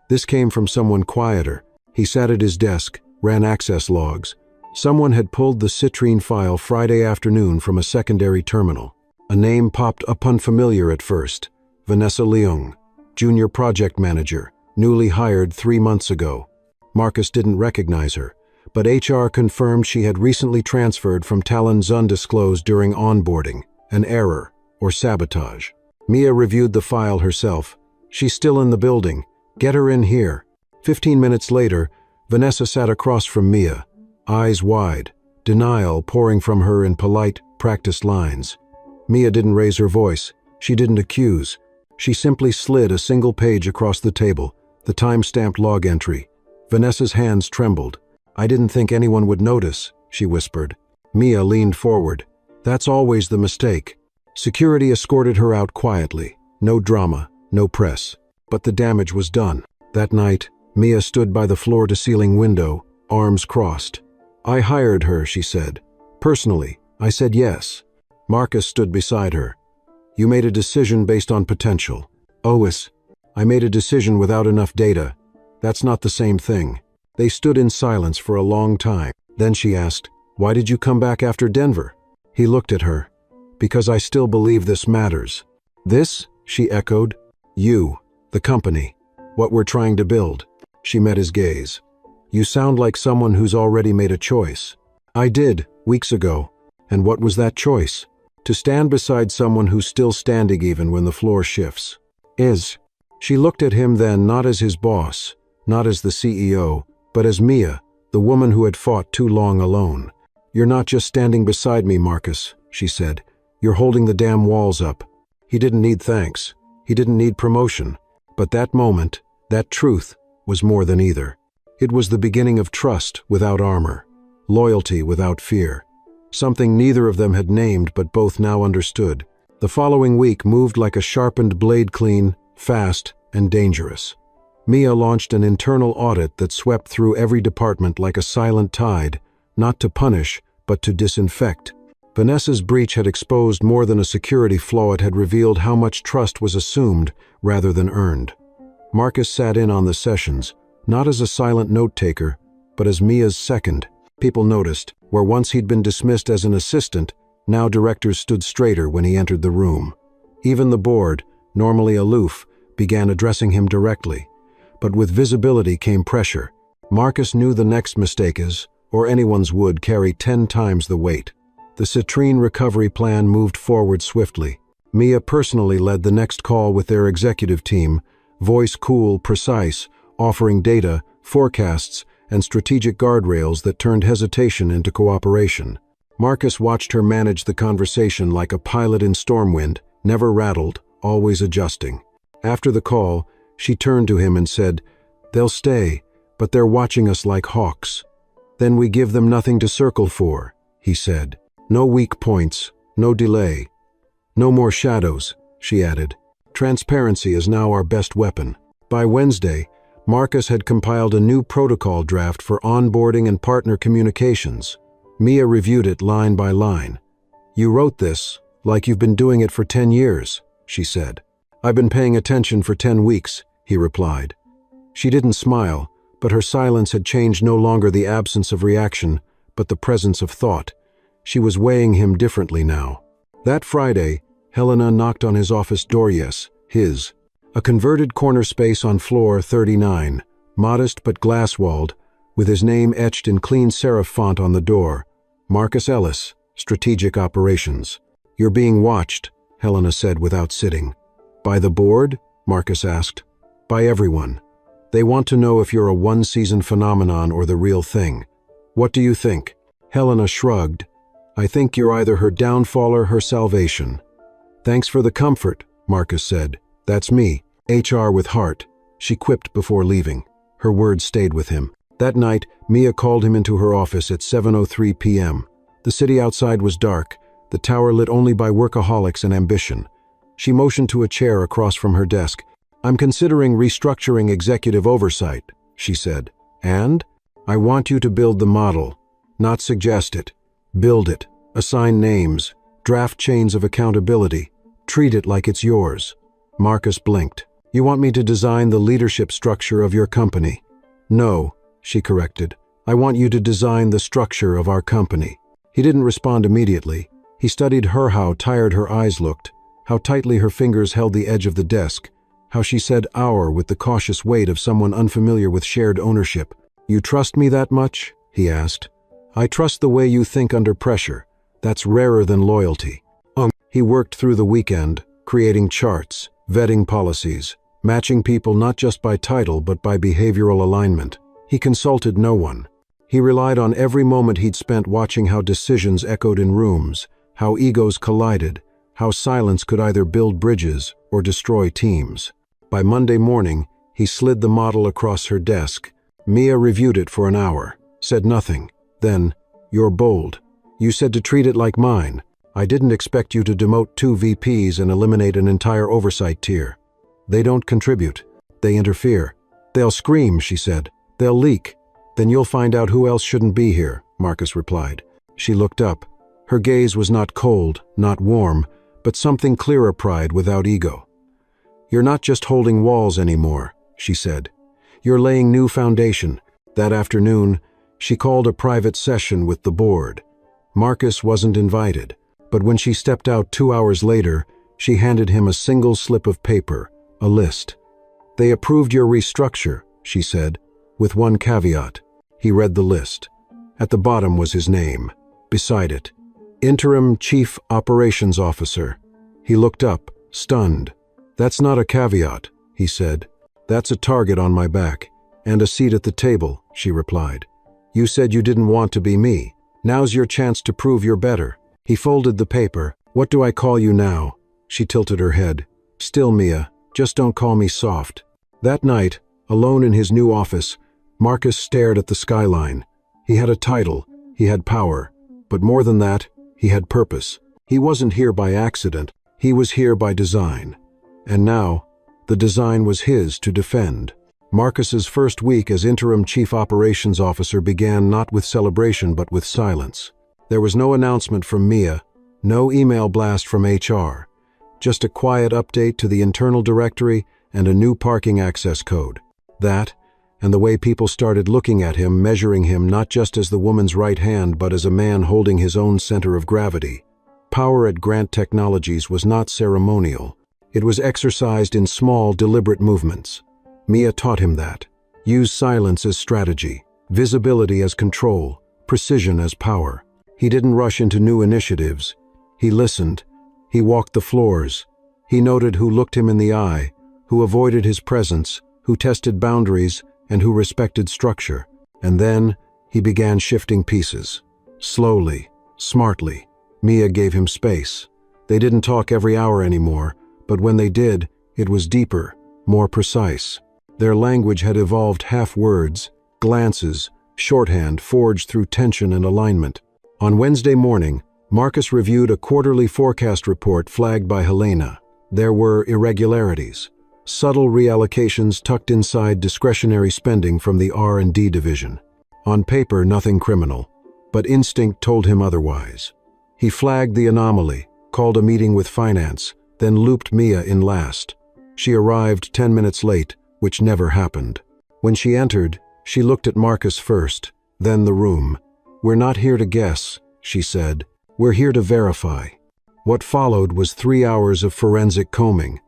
This came from someone quieter. He sat at his desk, ran access logs. Someone had pulled the Citrine file Friday afternoon from a secondary terminal. A name popped up unfamiliar at first. Vanessa Leung, junior project manager, newly hired 3 months ago. Marcus didn't recognize her, but HR confirmed she had recently transferred from talents undisclosed during onboarding, an error or sabotage. Mia reviewed the file herself. "She's still in the building. Get her in here." 15 minutes later, Vanessa sat across from Mia, eyes wide, denial pouring from her in polite, practiced lines. Mia didn't raise her voice. She didn't accuse. She simply slid a single page across the table, the time-stamped log entry. Vanessa's hands trembled. "I didn't think anyone would notice," she whispered. Mia leaned forward. "That's always the mistake." Security escorted her out quietly. No drama, no press. But the damage was done. That night, Mia stood by the floor-to-ceiling window, arms crossed. "I hired her," she said. "Personally, I said yes." Marcus stood beside her. "You made a decision based on potential." "Ois, I made a decision without enough data. That's not the same thing." They stood in silence for a long time. Then she asked, "Why did you come back after Denver?" He looked at her. "Because I still believe this matters." "This?" she echoed. "You, the company, what we're trying to build." She met his gaze. "You sound like someone who's already made a choice." "I did, weeks ago. And what was that choice?" "To stand beside someone who's still standing even when the floor shifts." She looked at him then not as his boss, not as the CEO, but as Mia, the woman who had fought too long alone. "You're not just standing beside me, Marcus," she said. "You're holding the damn walls up." He didn't need thanks. He didn't need promotion. But that moment, that truth, was more than either. It was the beginning of trust without armor, loyalty without fear. Something neither of them had named but both now understood. The following week moved like a sharpened blade, clean, fast, and dangerous. Mia launched an internal audit that swept through every department like a silent tide, not to punish, but to disinfect. Vanessa's breach had exposed more than a security flaw. It had revealed how much trust was assumed rather than earned. Marcus sat in on the sessions, not as a silent note-taker, but as Mia's second. People noticed, where once he'd been dismissed as an assistant, now directors stood straighter when he entered the room. Even the board, normally aloof, began addressing him directly. But with visibility came pressure. Marcus knew the next mistake or anyone's would, carry 10 times the weight. The citrine recovery plan moved forward swiftly. Mia personally led the next call with their executive team, voice cool, precise, offering data, forecasts, and strategic guardrails that turned hesitation into cooperation. Marcus watched her manage the conversation like a pilot in stormwind, never rattled, always adjusting. After the call, she turned to him and said, "They'll stay, but they're watching us like hawks." "Then we give them nothing to circle for," he said. "No weak points, no delay. No more shadows," she added. "Transparency is now our best weapon." By Wednesday, Marcus had compiled a new protocol draft for onboarding and partner communications. Mia reviewed it line by line. "You wrote this, like you've been doing it for 10 years, she said. "I've been paying attention for 10 weeks, he replied. She didn't smile, but her silence had changed, no longer the absence of reaction, but the presence of thought. She was weighing him differently now. That Friday, Helena knocked on his office door. Yes, his. A converted corner space on floor 39, modest but glass-walled, with his name etched in clean serif font on the door. Marcus Ellis, Strategic Operations. "You're being watched," Helena said without sitting. "By the board?" Marcus asked. "By everyone. They want to know if you're a one-season phenomenon or the real thing. What do you think?" Helena shrugged. "I think you're either her downfall or her salvation." "Thanks for the comfort," Marcus said. "That's me, HR with heart," she quipped before leaving. Her words stayed with him. That night, Mia called him into her office at 7:03 p.m. The city outside was dark, the tower lit only by workaholics and ambition. She motioned to a chair across from her desk. "I'm considering restructuring executive oversight," she said. "And? I want you to build the model. Not suggest it. Build it. Assign names. Draft chains of accountability. Treat it like it's yours." Marcus blinked. "You want me to design the leadership structure of your company?" "No," she corrected. "I want you to design the structure of our company." He didn't respond immediately. He studied her, how tired her eyes looked, how tightly her fingers held the edge of the desk, how she said "our" with the cautious weight of someone unfamiliar with shared ownership. "You trust me that much?" he asked. "I trust the way you think under pressure. That's rarer than loyalty." He worked through the weekend, creating charts, vetting policies, matching people not just by title but by behavioral alignment. He consulted no one. He relied on every moment he'd spent watching how decisions echoed in rooms, how egos collided, how silence could either build bridges or destroy teams. By Monday morning, he slid the model across her desk. Mia reviewed it for an hour, said nothing. Then, "You're bold. You said to treat it like mine. I didn't expect you to demote 2 VPs and eliminate an entire oversight tier. They don't contribute. They interfere. They'll scream," she said. "They'll leak. Then you'll find out who else shouldn't be here," Marcus replied. She looked up. Her gaze was not cold, not warm, but something clearer pride without ego. "You're not just holding walls anymore," she said. "You're laying new foundation." That afternoon, she called a private session with the board. Marcus wasn't invited, but when she stepped out 2 hours later, she handed him a single slip of paper, a list. "They approved your restructure," she said, "with one caveat." He read the list. At the bottom was his name. Beside it, Interim Chief Operations Officer. He looked up, stunned. "That's not a caveat," he said. "That's a target on my back. And a seat at the table," she replied. "You said you didn't want to be me. Now's your chance to prove you're better." He folded the paper. "What do I call you now?" She tilted her head. "Still Mia. Just don't call me soft." That night, alone in his new office, Marcus stared at the skyline. He had a title, he had power, but more than that, he had purpose. He wasn't here by accident, he was here by design. And now, the design was his to defend. Marcus's first week as interim chief operations officer began not with celebration but with silence. There was no announcement from Mia, no email blast from HR, just a quiet update to the internal directory and a new parking access code. That, and the way people started looking at him, measuring him not just as the woman's right hand but as a man holding his own center of gravity. Power at Grant Technologies was not ceremonial. It was exercised in small, deliberate movements. Mia taught him that. Use silence as strategy, visibility as control, precision as power. He didn't rush into new initiatives. He listened. He walked the floors. He noted who looked him in the eye, who avoided his presence, who tested boundaries, and who respected structure. And then, he began shifting pieces. Slowly, smartly. Mia gave him space. They didn't talk every hour anymore, but when they did, it was deeper, more precise. Their language had evolved half-words, glances, shorthand forged through tension and alignment. On Wednesday morning, Marcus reviewed a quarterly forecast report flagged by Helena. There were irregularities, subtle reallocations tucked inside discretionary spending from the R&D division. On paper, nothing criminal, but instinct told him otherwise. He flagged the anomaly, called a meeting with finance, then looped Mia in last. She arrived 10 minutes late, which never happened. When she entered, she looked at Marcus first, then the room. "We're not here to guess," she said. "We're here to verify." What followed was 3 hours of forensic combing.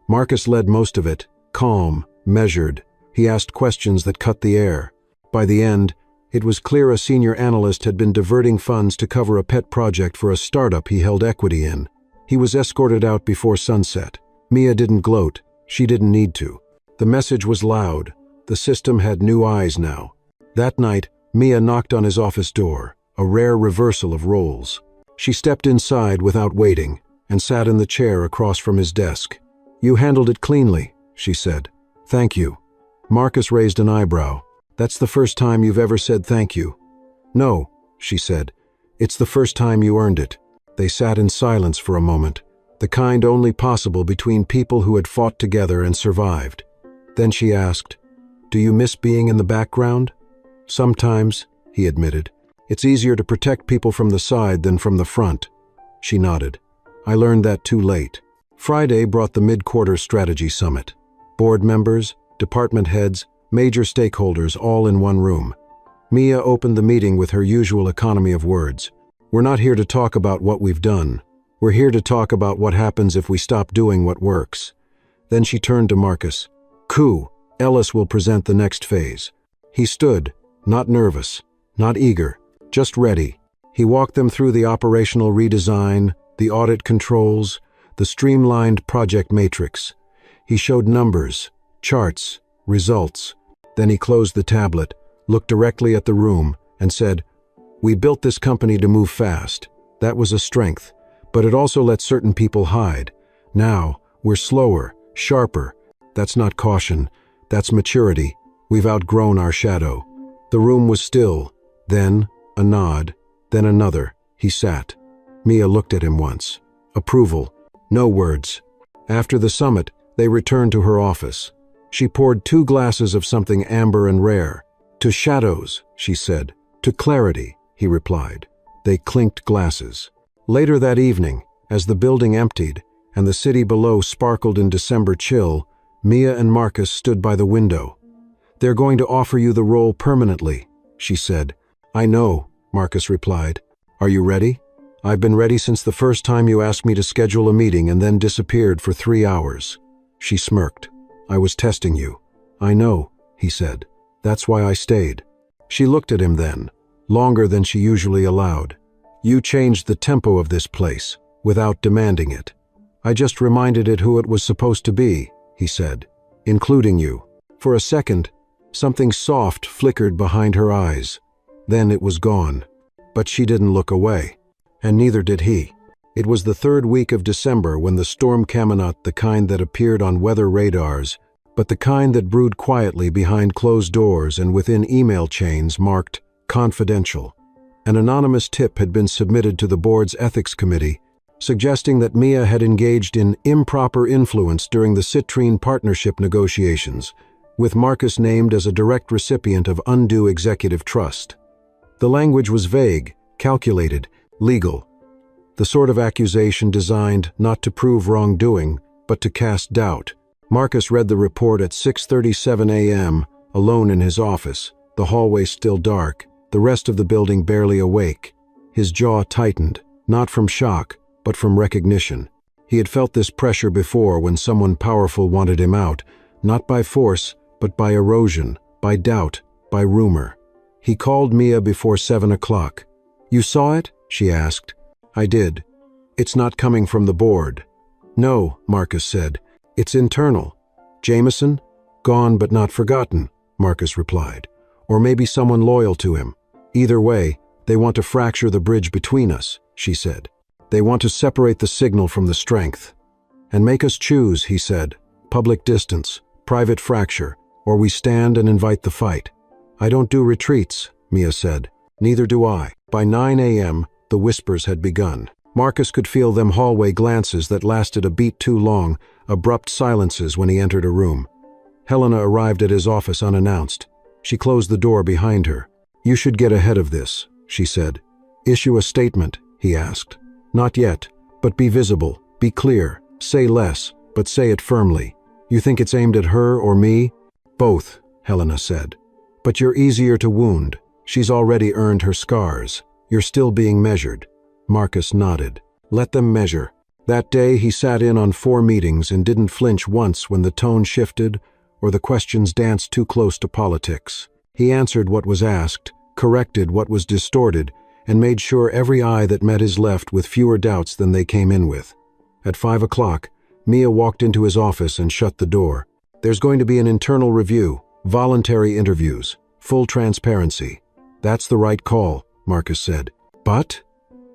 Marcus led most of it, calm, measured. He asked questions that cut the air. By the end, it was clear a senior analyst had been diverting funds to cover a pet project for a startup he held equity in. He was escorted out before sunset. Mia didn't gloat. She didn't need to. The message was loud. The system had new eyes now. That night, Mia knocked on his office door, a rare reversal of roles. She stepped inside without waiting and sat in the chair across from his desk. "You handled it cleanly," she said. "Thank you." Marcus raised an eyebrow. "That's the first time you've ever said thank you." "No," she said. "It's the first time you earned it." They sat in silence for a moment, the kind only possible between people who had fought together and survived. Then she asked, "Do you miss being in the background?" "Sometimes," he admitted. "It's easier to protect people from the side than from the front." She nodded. "I learned that too late." Friday brought the mid-quarter strategy summit. Board members, department heads, major stakeholders all in one room. Mia opened the meeting with her usual economy of words. "We're not here to talk about what we've done. We're here to talk about what happens if we stop doing what works." Then she turned to Marcus. "Coup, Ellis will present the next phase." He stood, not nervous, not eager, just ready. He walked them through the operational redesign, the audit controls, the streamlined project matrix. He showed numbers, charts, results. Then he closed the tablet, looked directly at the room, and said, "We built this company to move fast. That was a strength. But it also lets certain people hide. Now, we're slower, sharper. That's not caution. That's maturity. We've outgrown our shadow. The room was still. Then, a nod. Then another. He sat. Mia looked at him once. Approval. No words. After the summit, they returned to her office. She poured 2 glasses of something amber and rare. To shadows, she said. To clarity, he replied. They clinked glasses. Later that evening, as the building emptied and the city below sparkled in December chill, Mia and Marcus stood by the window. They're going to offer you the role permanently, she said. I know, Marcus replied. Are you ready? I've been ready since the first time you asked me to schedule a meeting and then disappeared for 3 hours. She smirked. I was testing you. I know, he said. That's why I stayed. She looked at him then, longer than she usually allowed. You changed the tempo of this place, without demanding it. I just reminded it who it was supposed to be, he said, including you. For a second, something soft flickered behind her eyes. Then it was gone. But she didn't look away. And neither did he. It was the 3rd week of December when the storm came, not the kind that appeared on weather radars, but the kind that brewed quietly behind closed doors and within email chains marked confidential. An anonymous tip had been submitted to the board's ethics committee, suggesting that Mia had engaged in improper influence during the Citrine partnership negotiations, with Marcus named as a direct recipient of undue executive trust. The language was vague, calculated, legal. The sort of accusation designed not to prove wrongdoing, but to cast doubt. Marcus read the report at 6:37 a.m., alone in his office, the hallway still dark, the rest of the building barely awake. His jaw tightened, not from shock, but from recognition. He had felt this pressure before when someone powerful wanted him out, not by force, but by erosion, by doubt, by rumor. He called Mia before 7 o'clock. You saw it? She asked. I did. It's not coming from the board. No, Marcus said. It's internal. Jameson? Gone but not forgotten, Marcus replied. Or maybe someone loyal to him. Either way, they want to fracture the bridge between us, she said. They want to separate the signal from the strength. And make us choose, he said. Public distance, private fracture, or we stand and invite the fight. I don't do retreats, Mia said. Neither do I. By 9 a.m., the whispers had begun. Marcus could feel them hallway glances that lasted a beat too long, abrupt silences when he entered a room. Helena arrived at his office unannounced. She closed the door behind her. You should get ahead of this, she said. Issue a statement, he asked. Not yet, but be visible, be clear, say less, but say it firmly. You think it's aimed at her or me? Both, Helena said. But you're easier to wound. She's already earned her scars. You're still being measured. Marcus nodded. Let them measure. That day he sat in on 4 meetings and didn't flinch once when the tone shifted or the questions danced too close to politics. He answered what was asked, corrected what was distorted, and made sure every eye that met his left with fewer doubts than they came in with. At 5 o'clock, Mia walked into his office and shut the door. There's going to be an internal review, voluntary interviews, full transparency. That's the right call, Marcus said. But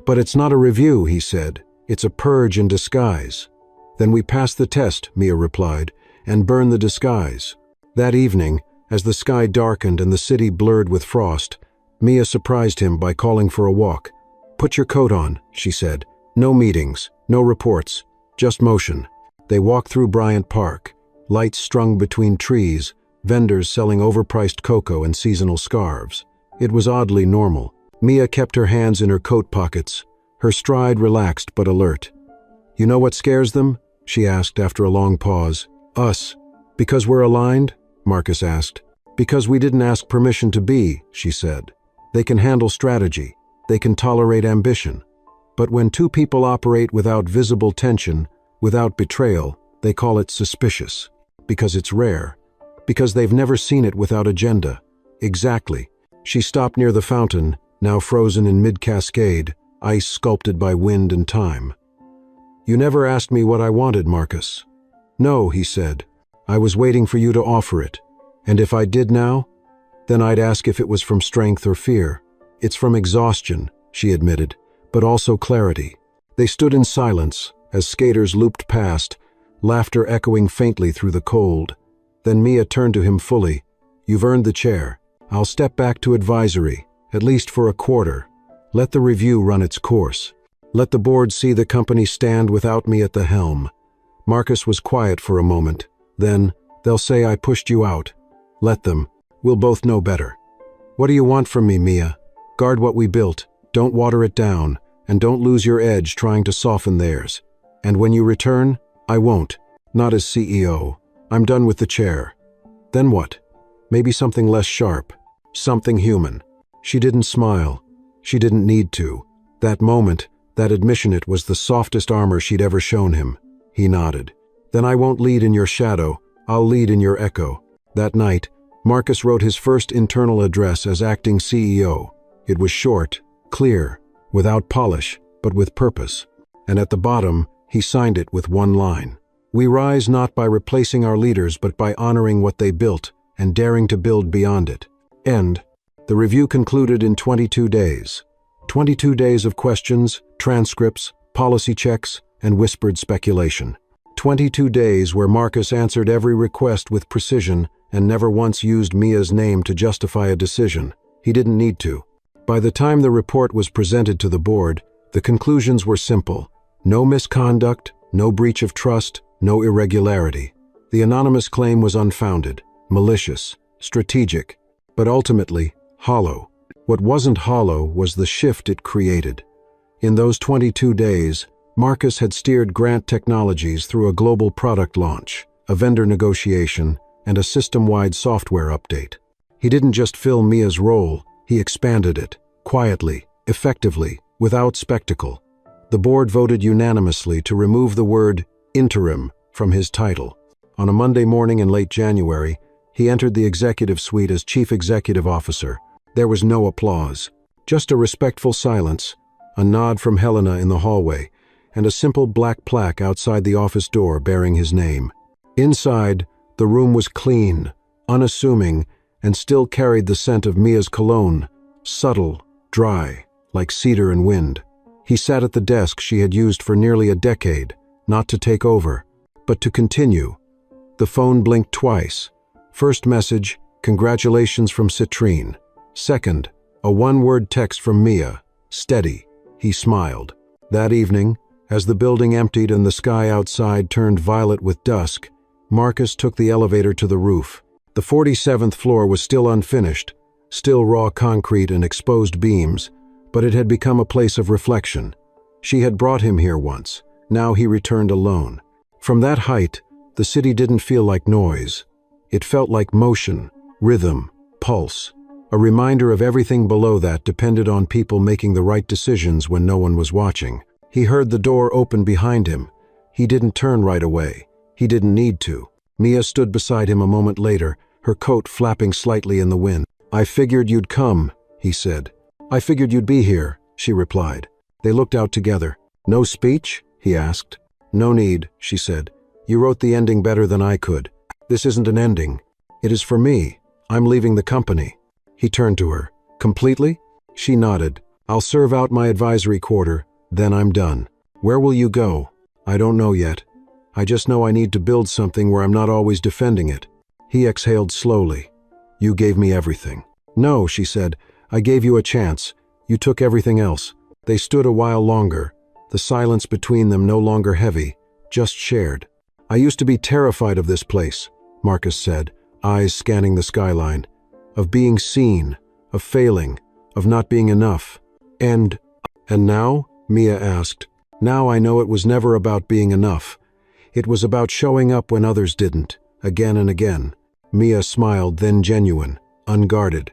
it's not a review, he said. It's a purge in disguise. Then we pass the test, Mia replied, and burn the disguise. That evening, as the sky darkened and the city blurred with frost, Mia surprised him by calling for a walk. Put your coat on, she said. No meetings, no reports, just motion. They walked through Bryant Park, lights strung between trees, vendors selling overpriced cocoa and seasonal scarves. It was oddly normal. Mia kept her hands in her coat pockets, her stride relaxed but alert. You know what scares them? She asked after a long pause. Us. Because we're aligned? Marcus asked. Because we didn't ask permission to be, she said. They can handle strategy. They can tolerate ambition. But when 2 people operate without visible tension, without betrayal, they call it suspicious. Because it's rare. Because they've never seen it without agenda. Exactly. She stopped near the fountain, now frozen in mid-cascade, ice sculpted by wind and time. You never asked me what I wanted, Marcus. No, he said. I was waiting for you to offer it. And if I did now, then I'd ask if it was from strength or fear. It's from exhaustion, she admitted, but also clarity. They stood in silence as skaters looped past, laughter echoing faintly through the cold. Then Mia turned to him fully. "You've earned the chair. I'll step back to advisory, at least for a quarter. Let the review run its course. Let the board see the company stand without me at the helm." Marcus was quiet for a moment. Then, "They'll say I pushed you out. Let them. We'll both know better." "What do you want from me, Mia? Guard what we built. Don't water it down, and don't lose your edge trying to soften theirs. And when you return, I won't. Not as CEO. I'm done with the chair." "Then what?" "Maybe something less sharp. Something human." She didn't smile. She didn't need to. That moment, that admission, it was the softest armor she'd ever shown him. He nodded. "Then I won't lead in your shadow. I'll lead in your echo." That night, Marcus wrote his first internal address as acting CEO. It was short, clear, without polish, but with purpose. And at the bottom, he signed it with one line. "We rise not by replacing our leaders, but by honoring what they built and daring to build beyond it." End. The review concluded in 22 days. 22 days of questions, transcripts, policy checks, and whispered speculation. 22 days where Marcus answered every request with precision and never once used Mia's name to justify a decision. He didn't need to. By the time the report was presented to the board, the conclusions were simple. No misconduct, no breach of trust, no irregularity. The anonymous claim was unfounded, malicious, strategic, but ultimately hollow. What wasn't hollow was the shift it created. In those 22 days, Marcus had steered Grant Technologies through a global product launch, a vendor negotiation, and a system-wide software update. He didn't just fill Mia's role, he expanded it, quietly, effectively, without spectacle. The board voted unanimously to remove the word interim from his title. On a Monday morning in late January, he entered the executive suite as Chief Executive Officer. There was no applause, just a respectful silence, a nod from Helena in the hallway, and a simple black plaque outside the office door bearing his name. Inside, the room was clean, unassuming, and still carried the scent of Mia's cologne, subtle, dry, like cedar and wind. He sat at the desk she had used for nearly a decade, not to take over, but to continue. The phone blinked twice. First message, "Congratulations from Citrine." Second, a one-word text from Mia, "Steady." He smiled. That evening, as the building emptied and the sky outside turned violet with dusk, Marcus took the elevator to the roof. The 47th floor was still unfinished, still raw concrete and exposed beams, but it had become a place of reflection. She had brought him here once. Now he returned alone. From that height, the city didn't feel like noise. It felt like motion, rhythm, pulse. A reminder of everything below that depended on people making the right decisions when no one was watching. He heard the door open behind him. He didn't turn right away. He didn't need to. Mia stood beside him a moment later, her coat flapping slightly in the wind. "I figured you'd come," he said. "I figured you'd be here," she replied. They looked out together. "No speech?" he asked. "No need," she said. "You wrote the ending better than I could. This isn't an ending. It is for me. I'm leaving the company." He turned to her. "Completely?" She nodded. "I'll serve out my advisory quarter, then I'm done." "Where will you go?" "I don't know yet. I just know I need to build something where I'm not always defending it." He exhaled slowly. "You gave me everything." "No," she said. "I gave you a chance. You took everything else." They stood a while longer, the silence between them no longer heavy, just shared. "I used to be terrified of this place," Marcus said, eyes scanning the skyline. "Of being seen, of failing, of not being enough. And now?" Mia asked. "Now I know it was never about being enough. It was about showing up when others didn't, again and again." Mia smiled, then genuine, unguarded.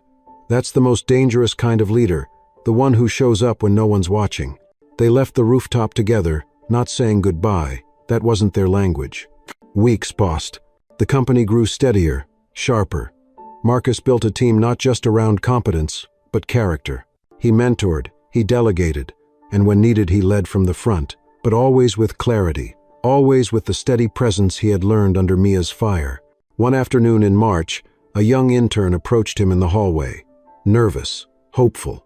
"That's the most dangerous kind of leader, the one who shows up when no one's watching." They left the rooftop together, not saying goodbye. That wasn't their language. Weeks passed. The company grew steadier, sharper. Marcus built a team not just around competence, but character. He mentored, he delegated, and when needed he led from the front, but always with clarity, always with the steady presence he had learned under Mia's fire. One afternoon in March, a young intern approached him in the hallway, nervous, hopeful.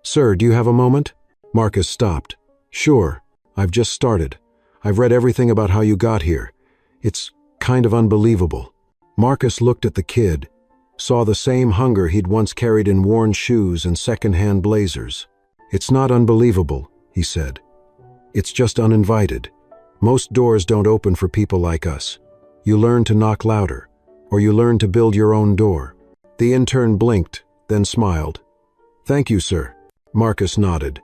"Sir, do you have a moment?" Marcus stopped. "Sure. I've just started. I've read everything about how you got here. It's kind of unbelievable." Marcus looked at the kid, saw the same hunger he'd once carried in worn shoes and second-hand blazers. "It's not unbelievable," he said. "It's just uninvited. Most doors don't open for people like us. You learn to knock louder, or you learn to build your own door." The intern blinked, then smiled. "Thank you, sir." Marcus nodded.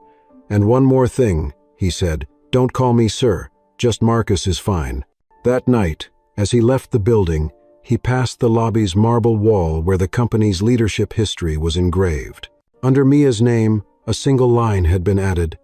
"And one more thing," he said. "Don't call me sir. Just Marcus is fine." That night, as he left the building, he passed the lobby's marble wall where the company's leadership history was engraved. Under Mia's name, a single line had been added.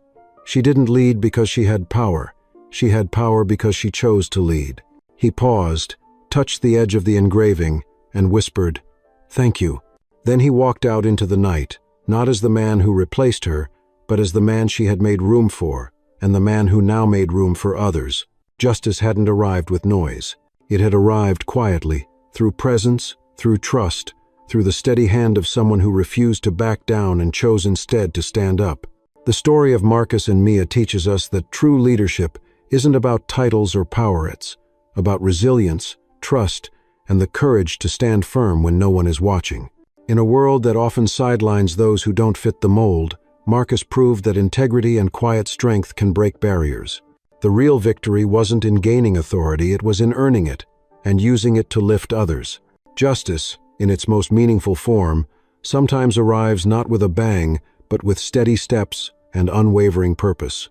She didn't lead because she had power. She had power because she chose to lead. He paused, touched the edge of the engraving, and whispered, "Thank you." Then he walked out into the night, not as the man who replaced her, but as the man she had made room for, and the man who now made room for others. Justice hadn't arrived with noise. It had arrived quietly, through presence, through trust, through the steady hand of someone who refused to back down and chose instead to stand up. The story of Marcus and Mia teaches us that true leadership isn't about titles or power, it's about resilience, trust, and the courage to stand firm when no one is watching. In a world that often sidelines those who don't fit the mold, Marcus proved that integrity and quiet strength can break barriers. The real victory wasn't in gaining authority, it was in earning it, and using it to lift others. Justice, in its most meaningful form, sometimes arrives not with a bang, but with steady steps and unwavering purpose.